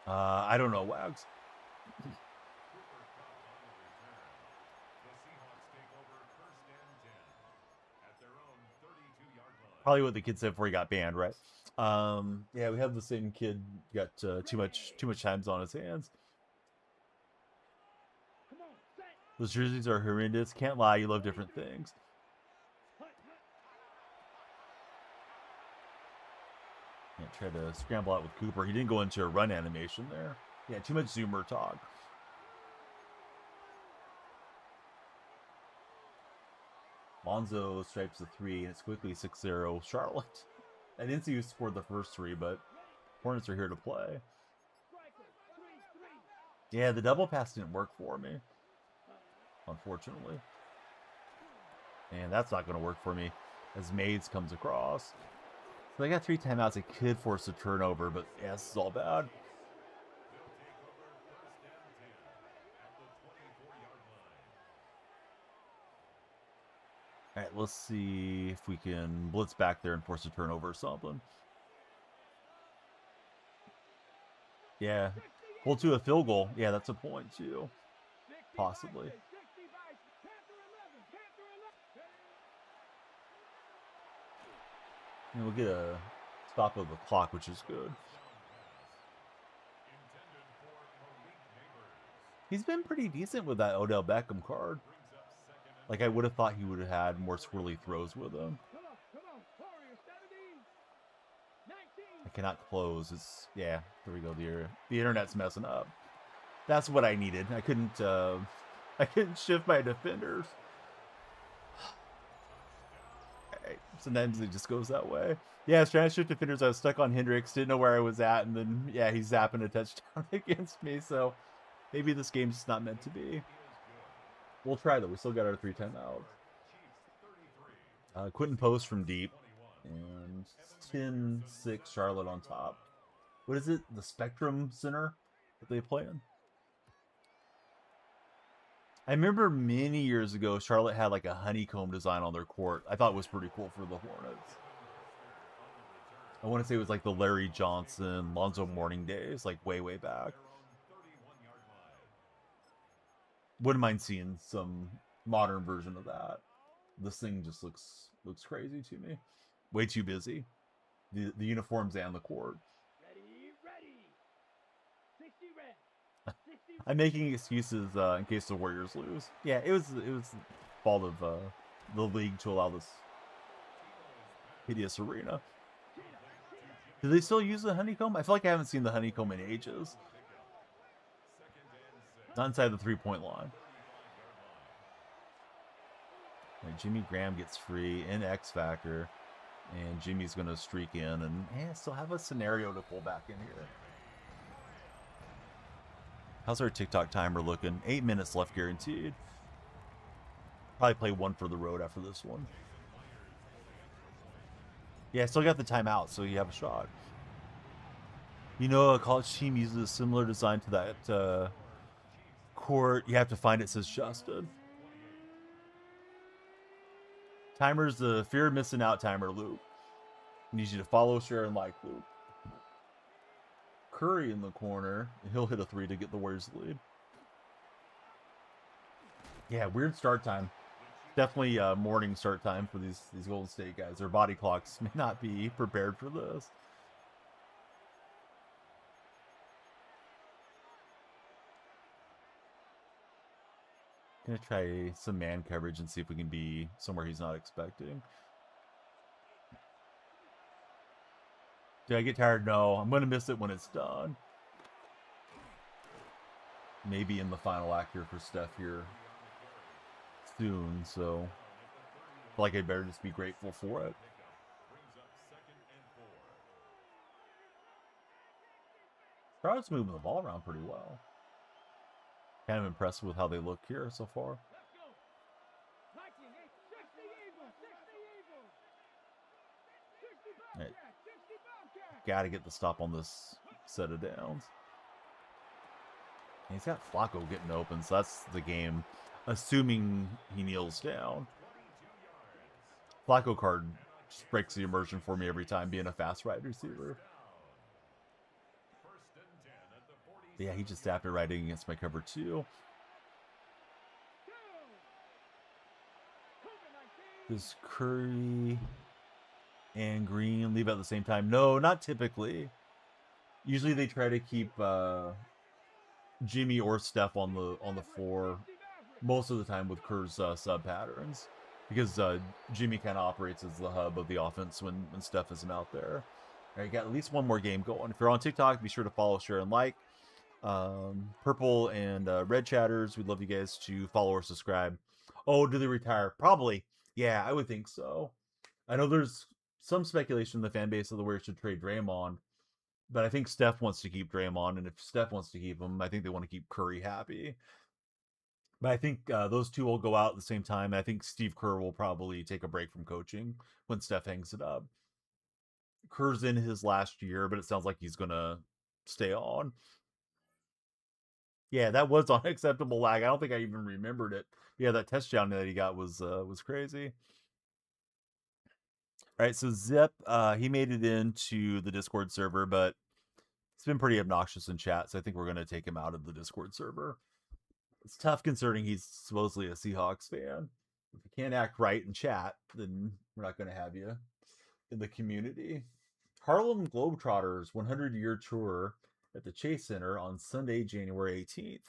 I don't know, Wags. Probably what the kid said before he got banned, right? Yeah, we have the same kid got too much times on his hands. Those jerseys are horrendous. Can't lie, you love different things. Yeah, try to scramble out with Cooper. He didn't go into a run animation there. Yeah, too much zoomer talk. Lonzo stripes the 3, and it's quickly 6-0 Charlotte. I didn't see who scored the first 3, but Hornets are here to play. Yeah, the double pass didn't work for me, unfortunately. And that's not going to work for me as Mays comes across. So they got 3 timeouts. It could force a turnover, but yeah, this is all bad. All right, let's see if we can blitz back there and force a turnover or something. Yeah, pull to a field goal. Yeah, that's a point too, possibly. And we'll get a stop of the clock, which is good. He's been pretty decent with that Odell Beckham card. Like, I would have thought he would have had more squirrely throws with him. I cannot close. It's, yeah, there we go. The internet's messing up. That's what I needed. I couldn't shift my defenders. Right. Sometimes it just goes that way. Yeah, I was trying to shift defenders. I was stuck on Hendricks, didn't know where I was at, and then yeah, he's zapping a touchdown against me. So maybe this game's just not meant to be. We'll try though. We still got our 3 timeouts. Quentin Post from deep, and 10-6 Charlotte on top. What is it? The Spectrum Center that they play in? I remember many years ago, Charlotte had like a honeycomb design on their court. I thought it was pretty cool for the Hornets. I want to say it was like the Larry Johnson, Lonzo Mourning days, like way back. Wouldn't mind seeing some modern version of that. This thing just looks crazy to me. Way too busy. The uniforms and the court. Ready. 60 red. 60 I'm making excuses in case the Warriors lose. Yeah, it was fault of the league to allow this hideous arena. Do they still use the honeycomb? I feel like I haven't seen the honeycomb in ages. Not inside the 3-point line. Right, Jimmy Graham gets free in X Factor. And Jimmy's going to streak in. And still have a scenario to pull back in here. How's our TikTok timer looking? 8 minutes left guaranteed. Probably play one for the road after this one. Yeah, I still got the timeout, so you have a shot. You know, a college team uses a similar design to that court. You have to find it, says Justin. Timer's the fear of missing out timer loop. Needs you to follow, share, and like loop. Curry in the corner. He'll hit a 3 to get the Warriors lead. Yeah, weird start time. Definitely morning start time for these Golden State guys. Their body clocks may not be prepared for this. Gonna try some man coverage and see if we can be somewhere he's not expecting. Did I get tired? No. I'm gonna miss it when it's done. Maybe in the final act here for Steph here. soon, so I feel like I better just be grateful for it. Charlotte's moving the ball around pretty well. Kind of impressed with how they look here so far. Right. Got to get the stop on this set of downs. And he's got Flacco getting open, so that's the game. Assuming he kneels down. Flacco card just breaks the immersion for me every time, being a fast wide receiver. But yeah, he just after riding against my cover 2. Does Curry and Green leave at the same time? No, not typically. Usually they try to keep Jimmy or Steph on the floor most of the time with Kerr's sub patterns, because Jimmy kind of operates as the hub of the offense when Steph isn't out there. All right, got at least one more game going. If you're on TikTok, be sure to follow, share, and like. Purple and red chatters, we'd love you guys to follow or subscribe. Oh, do they retire? Probably. Yeah, I would think so. I know there's some speculation in the fan base of the Warriors should trade Draymond, but I think Steph wants to keep Draymond, and if Steph wants to keep him, I think they want to keep Curry happy. But I think those two will go out at the same time. I think Steve Kerr will probably take a break from coaching when Steph hangs it up. Kerr's in his last year, but it sounds like he's going to stay on. Yeah, that was unacceptable lag. I don't think I even remembered it. Yeah, that touchdown that he got was crazy. All right, so Zip, he made it into the Discord server, but it's been pretty obnoxious in chat, so I think we're going to take him out of the Discord server. It's tough considering he's supposedly a Seahawks fan. If you can't act right in chat, then we're not going to have you in the community. Harlem Globetrotters 100-year tour at the Chase Center on Sunday, January 18th.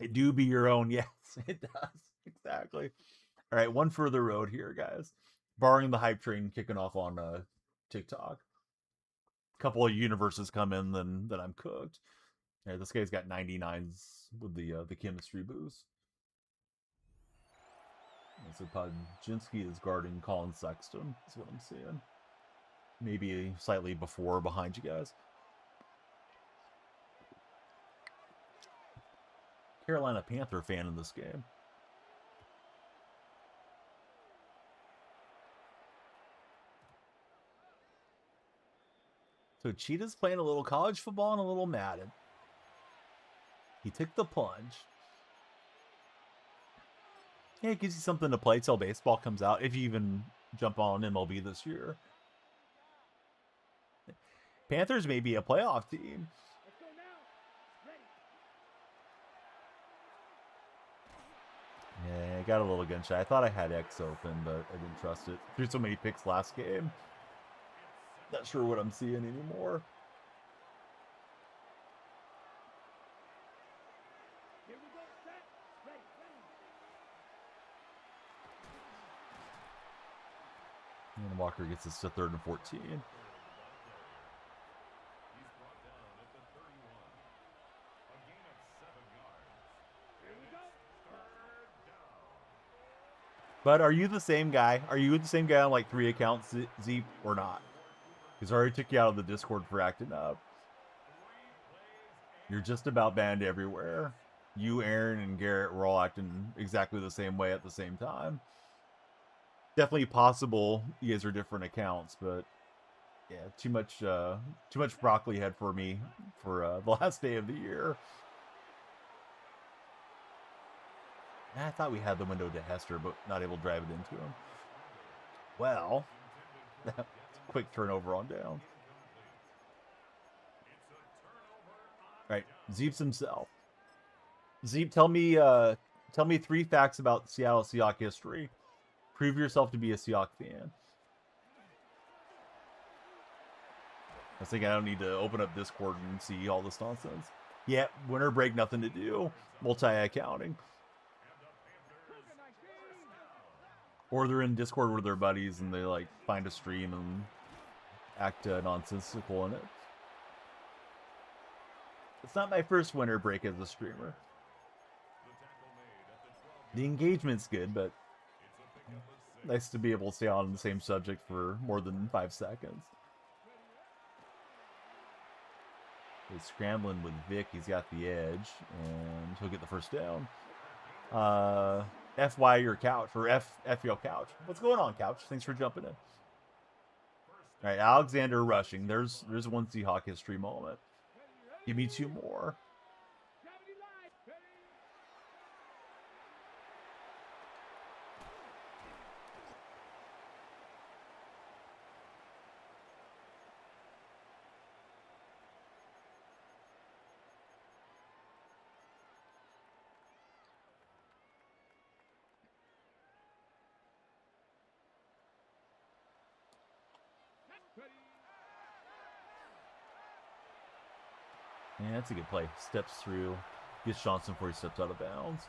It do be your own. Yes, it does. Exactly. All right, one further road here, guys. Barring the hype train kicking off on TikTok. A couple of universes come in, then I'm cooked. Yeah, this guy's got 99s with the chemistry boost. So Podzinski is guarding Colin Sexton. That's what I'm seeing. Maybe slightly before or behind you guys. Carolina Panther fan in this game. So Cheetah's playing a little college football and a little Madden. He took the plunge. Yeah, it gives you something to play till baseball comes out, if you even jump on MLB this year. Panthers may be a playoff team. Yeah, I got a little gun shy. I thought I had X open, but I didn't trust it. Threw so many picks last game. Not sure what I'm seeing anymore. And Walker gets us to 3rd and 14. But are you the same guy? Are you the same guy on like 3 accounts, Zeep, or not? Because I already took you out of the Discord for acting up. You're just about banned everywhere. You, Aaron, and Garrett were all acting exactly the same way at the same time. Definitely possible you guys are different accounts, but yeah, too much broccoli head for me for the last day of the year. I thought we had the window to Hester, but not able to drive it into him. Well, quick turnover on down. Right, Zeep's himself. Zeep, tell me 3 facts about Seattle Seahawks history. Prove yourself to be a Seahawks fan. I think I don't need to open up Discord and see all this nonsense. Yeah, winter break, nothing to do. Multi-accounting. Or they're in Discord with their buddies and they like find a stream and act nonsensical in it. It's not my first winter break as a streamer. The engagement's good, but nice to be able to stay on the same subject for more than 5 seconds. He's scrambling with Vic. He's got the edge, and he'll get the first down. FY your couch, or F your couch. What's going on, couch? Thanks for jumping in. All right, Alexander rushing. There's one Seahawk history moment. Give me 2 more. Yeah, that's a good play. Steps through, gets Johnson before he steps out of bounds.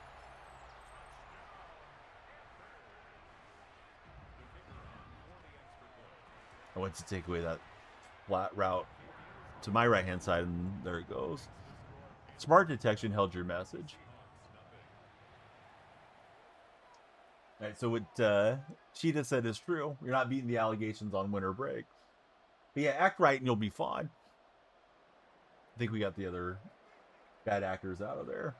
I went to take away that flat route to my right-hand side, and there it goes. Smart detection held your message. All right, so what Cheetah said is true. You're not beating the allegations on winter break. But yeah, act right and you'll be fine. I think we got the other bad actors out of there.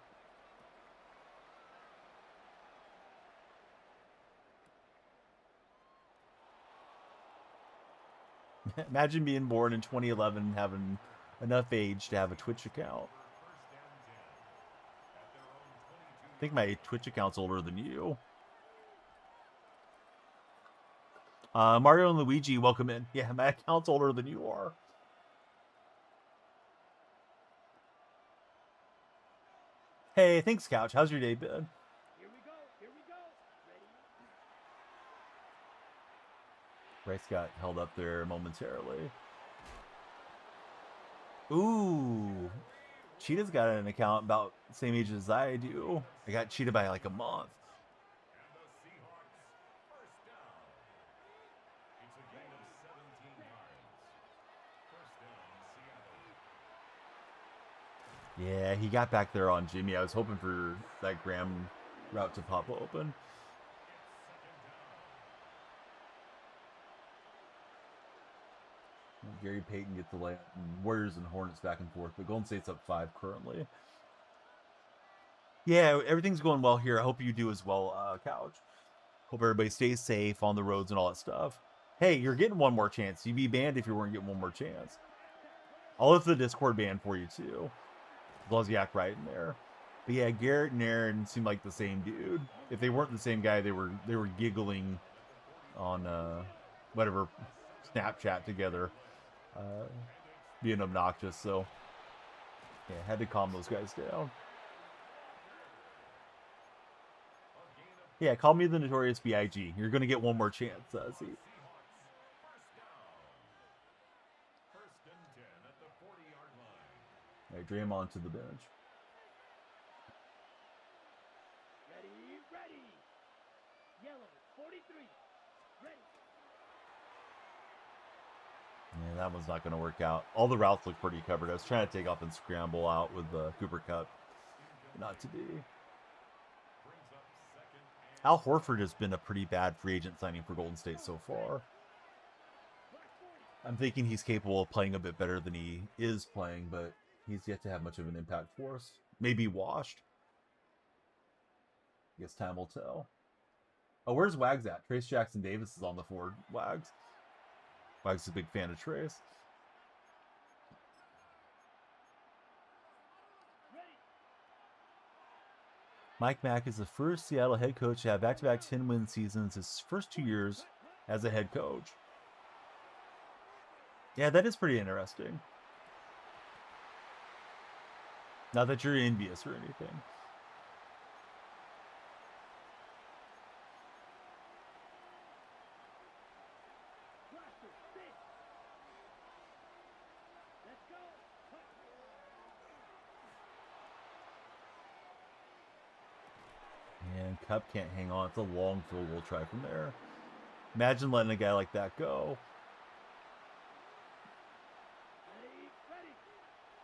Imagine being born in 2011 and having enough age to have a Twitch account. I think my Twitch account's older than you. Mario and Luigi, welcome in. Yeah, my account's older than you are. Hey, thanks, Couch. How's your day been? Here we go. Here we go. Ready? Rice got held up there momentarily. Ooh. Cheetah's got an account about the same age as I do. I got cheated by like a month. Yeah, he got back there on Jimmy. I was hoping for that Graham route to pop open. Gary Payton gets the layup. Warriors and Hornets back and forth, but Golden State's up 5 currently. Yeah, everything's going well here. I hope you do as well, Couch. Hope everybody stays safe on the roads and all that stuff. Hey, you're getting one more chance. You'd be banned if you weren't getting one more chance. I'll lift the Discord ban for you, too. As long as you act right in there. But yeah, Garrett and Aaron seem like the same dude. If they weren't the same guy, they were giggling on whatever Snapchat together, being obnoxious. So yeah, had to calm those guys down. Yeah, call me the Notorious B.I.G. You're gonna get one more chance, Z. All right, Draymond to the bench. Ready. Yellow, 43. Ready. Yeah, that one's not going to work out. All the routes look pretty covered. I was trying to take off and scramble out with the Cooper Cup. Not to be. Al Horford has been a pretty bad free agent signing for Golden State so far. I'm thinking he's capable of playing a bit better than he is playing, but he's yet to have much of an impact for us. Maybe washed. I guess time will tell. Oh, where's Wags at? Trace Jackson Davis is on the forward. Wags. Wags is a big fan of Trace. Mike Mack is the first Seattle head coach to have back-to-back 10-win seasons his first 2 years as a head coach. Yeah, that is pretty interesting. Not that you're envious or anything. And Cup can't hang on. It's a long field goal try from there. Imagine letting a guy like that go.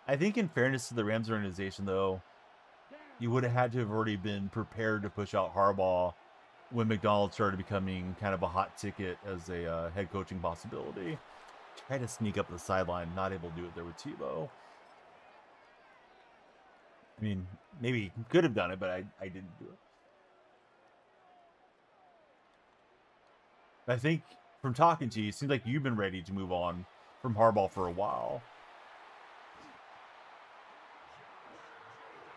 I think in fairness to the Rams organization, though, you would have had to have already been prepared to push out Harbaugh when McDonald started becoming kind of a hot ticket as a head coaching possibility. Tried to sneak up the sideline, not able to do it there with Tebow. I mean, maybe could have done it, but I didn't do it. I think from talking to you, it seems like you've been ready to move on from Harbaugh for a while.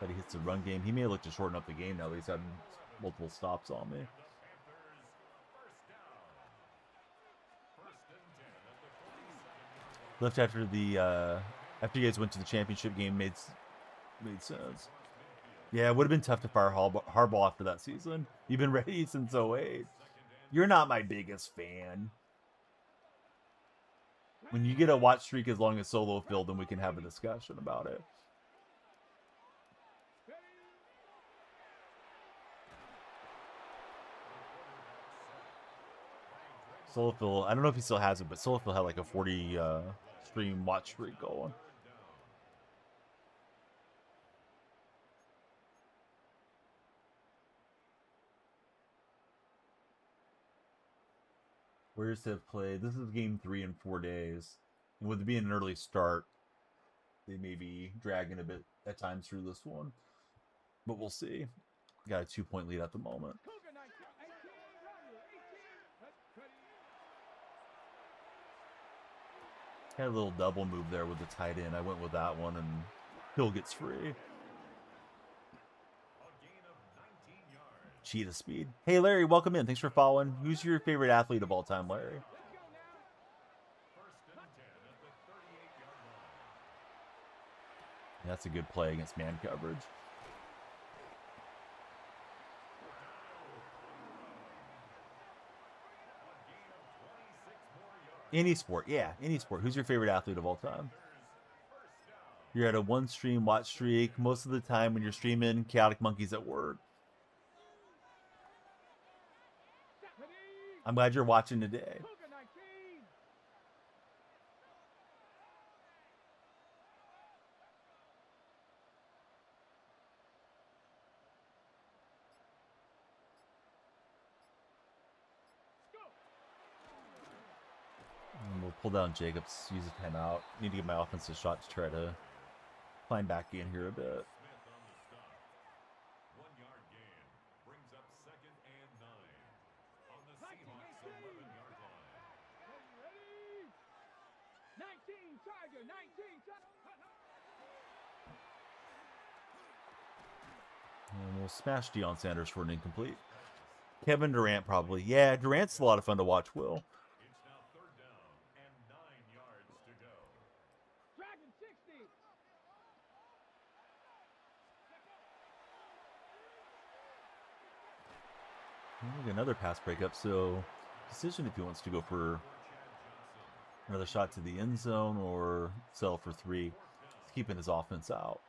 But he hits the run game. He may have looked to shorten up the game now that he's had multiple stops on me. Left after the after you guys went to the championship game made sense. Yeah, it would have been tough to fire Harbaugh after that season. You've been ready since 08. You're not my biggest fan. When you get a watch streak as long as Solo Field, then we can have a discussion about it. Solo Field, I don't know if he still has it, but Solo Field had like a 40 stream watch streak going. Warriors have played. This is game 3 in 4 days. And with it being an early start, they may be dragging a bit at times through this one. But we'll see. Got a 2-point lead at the moment. Had a little double move there with the tight end. I went with that one, and Hill gets free. Cheetah speed. Hey, Larry, welcome in. Thanks for following. Who's your favorite athlete of all time, Larry? That's a good play against man coverage. Any sport, yeah, any sport. Who's your favorite athlete of all time? You're at a 1-stream watch streak. Most of the time when you're streaming, Chaotic Monkey's at work. I'm glad you're watching today. And we'll pull down Jacobs, use a timeout. Need to get my offensive shot to try to climb back in here a bit. And we'll smash Deion Sanders for an incomplete. Kevin Durant probably. Yeah, Durant's a lot of fun to watch, Will. Another pass breakup, so decision if he wants to go for another shot to the end zone or settle for 3. He's keeping his offense out.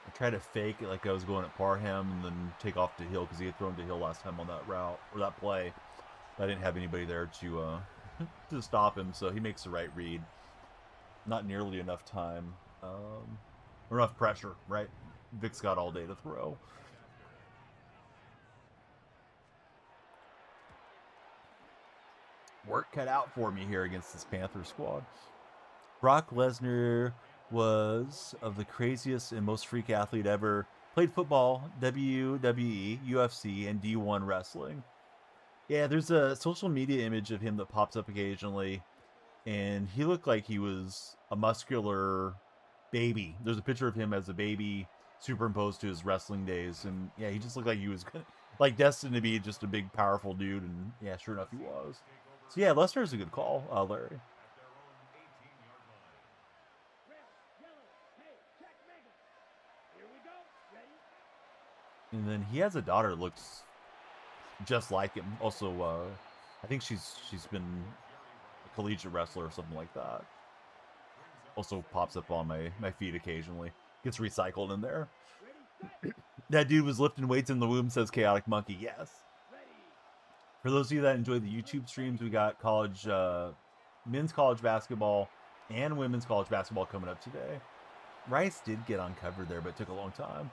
I tried to fake it like I was going at Parham and then take off to Hill because he had thrown to Hill last time on that route or that play. I didn't have anybody there to to stop him, so he makes the right read. Not nearly enough time, or enough pressure, right? Vic's got all day to throw. Work cut out for me here against this Panther squad. Brock Lesnar was of the craziest and most freak athlete ever. Played football, WWE, UFC, and D1 wrestling. Yeah, there's a social media image of him that pops up occasionally. And he looked like he was a muscular baby. There's a picture of him as a baby superimposed to his wrestling days. And yeah, he just looked like he was like destined to be just a big, powerful dude. And yeah, sure enough, he was. So yeah, Lester's a good call, Larry. And then he has a daughter that looks just like him. Also, I think she's been collegiate wrestler or something like that. Also pops up on my feed occasionally. Gets recycled in there. That dude was lifting weights in the womb, says Chaotic Monkey. Yes. For those of you that enjoy the YouTube streams, we got men's college basketball and women's college basketball coming up today. Rice did get uncovered there, but it took a long time.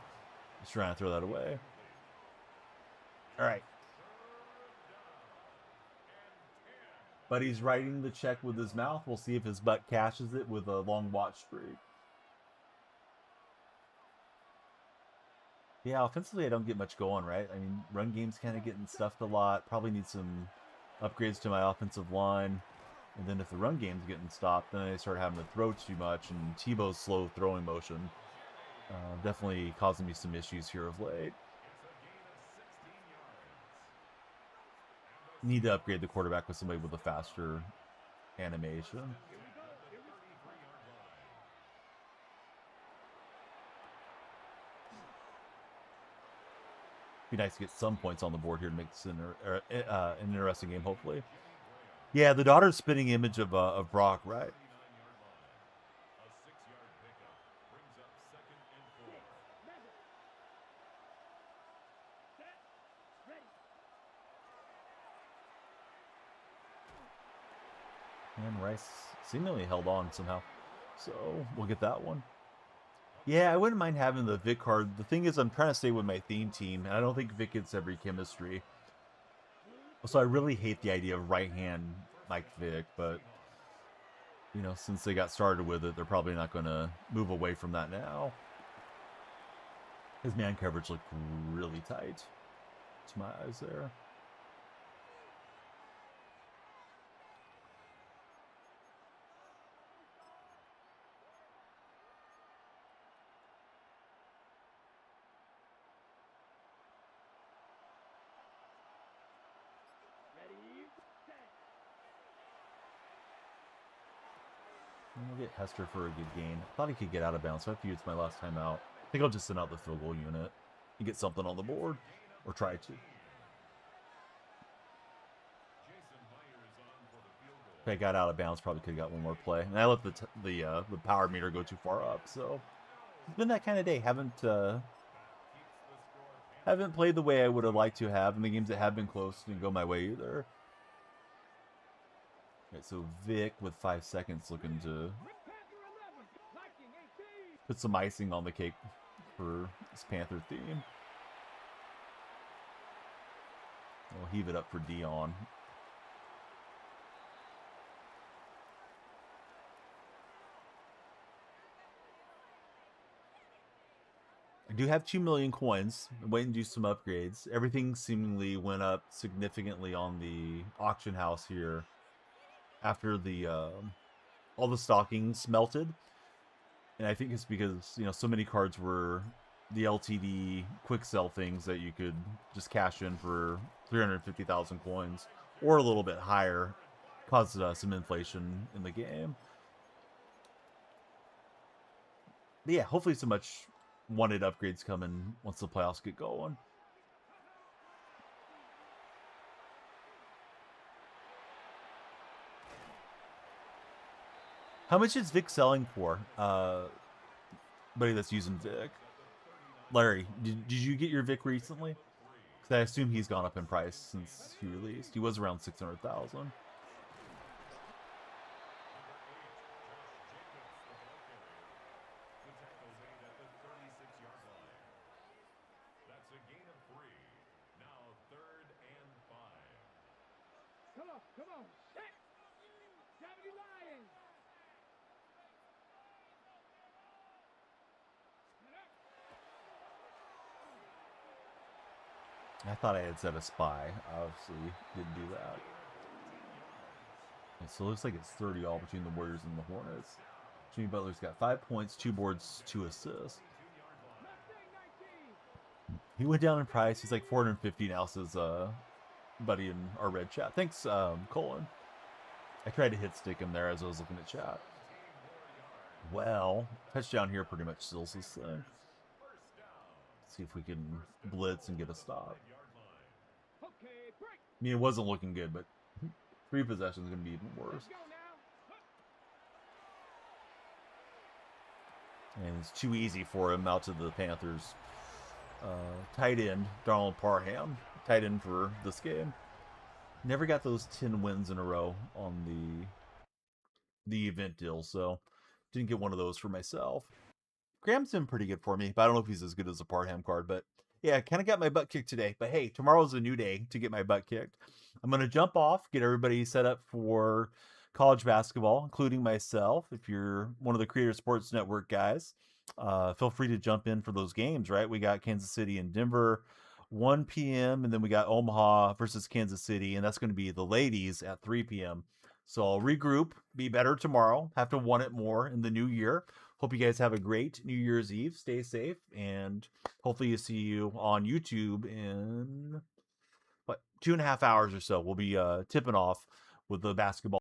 Just trying to throw that away. All right. Buddy's writing the check with his mouth. We'll see if his butt cashes it with a long watch streak. Yeah, offensively, I don't get much going, right? I mean, run game's kind of getting stuffed a lot. Probably need some upgrades to my offensive line. And then if the run game's getting stopped, then I start having to throw too much. And Tebow's slow throwing motion definitely causing me some issues here of late. Need to upgrade the quarterback with somebody with a faster animation. Be nice to get some points on the board here to make this an interesting game, hopefully. Yeah, the daughter's spitting image of Brock, right? And Rice seemingly held on somehow. So we'll get that one. Yeah, I wouldn't mind having the Vic card. The thing is, I'm trying to stay with my theme team, and I don't think Vic gets every chemistry. So I really hate the idea of right hand Mike Vic, but you know, since they got started with it, they're probably not going to move away from that now. His man coverage looked really tight to my eyes there. We'll get Hester for a good gain. Thought he could get out of bounds, so I figured it's my last time out. I think I'll just send out the field goal unit and get something on the board, or try to. If I got out of bounds, probably could have got one more play. And I let the power meter go too far up, so it's been that kind of day. Haven't played the way I would have liked to have, and the games that have been close didn't go my way either. Right, so Vic with 5 seconds looking to put some icing on the cake for this Panther theme. We'll heave it up for Dion. I do have 2 million coins. I'm waiting to do some upgrades. Everything seemingly went up significantly on the auction house here after the all the stockings melted, and I think it's because, you know, so many cards were the LTD quick sell things that you could just cash in for 350,000 coins or a little bit higher, caused some inflation in the game. But yeah, hopefully some much wanted upgrades coming once the playoffs get going. How much is Vic selling for? Buddy that's using Vic. Larry, did you get your Vic recently? Because I assume he's gone up in price since he released. He was around 600,000. Come on, set! Gravity Lions! I thought I had set a spy. Obviously, didn't do that. And so it looks like it's 30 all between the Warriors and the Hornets. Jimmy Butler's got 5 points, 2 boards, 2 assists. He went down in price. He's like 450 now, says buddy in our red chat. Thanks, Colin. I tried to hit stick him there as I was looking at chat. Well, touchdown here pretty much seals this thing. See if we can blitz and get a stop. I mean, it wasn't looking good, but 3 possessions is going to be even worse. And it's too easy for him out to the Panthers. Tight end, Donald Parham. Tight end for this game. Never got those 10 wins in a row on the event deal, so didn't get one of those for myself. Graham's been pretty good for me, but I don't know if he's as good as a Parham card. But yeah, kind of got my butt kicked today. But hey, tomorrow's a new day to get my butt kicked. I'm going to jump off, get everybody set up for college basketball, including myself. If you're one of the Creator Sports Network guys, feel free to jump in for those games, right? We got Kansas City and Denver, 1 p.m., and then we got Omaha versus Kansas City, and that's going to be the ladies at 3 p.m. So I'll regroup, be better tomorrow, have to want it more in the new year. Hope you guys have a great New Year's Eve. Stay safe, and hopefully you see you on YouTube in 2.5 hours or so. We'll be tipping off with the basketball.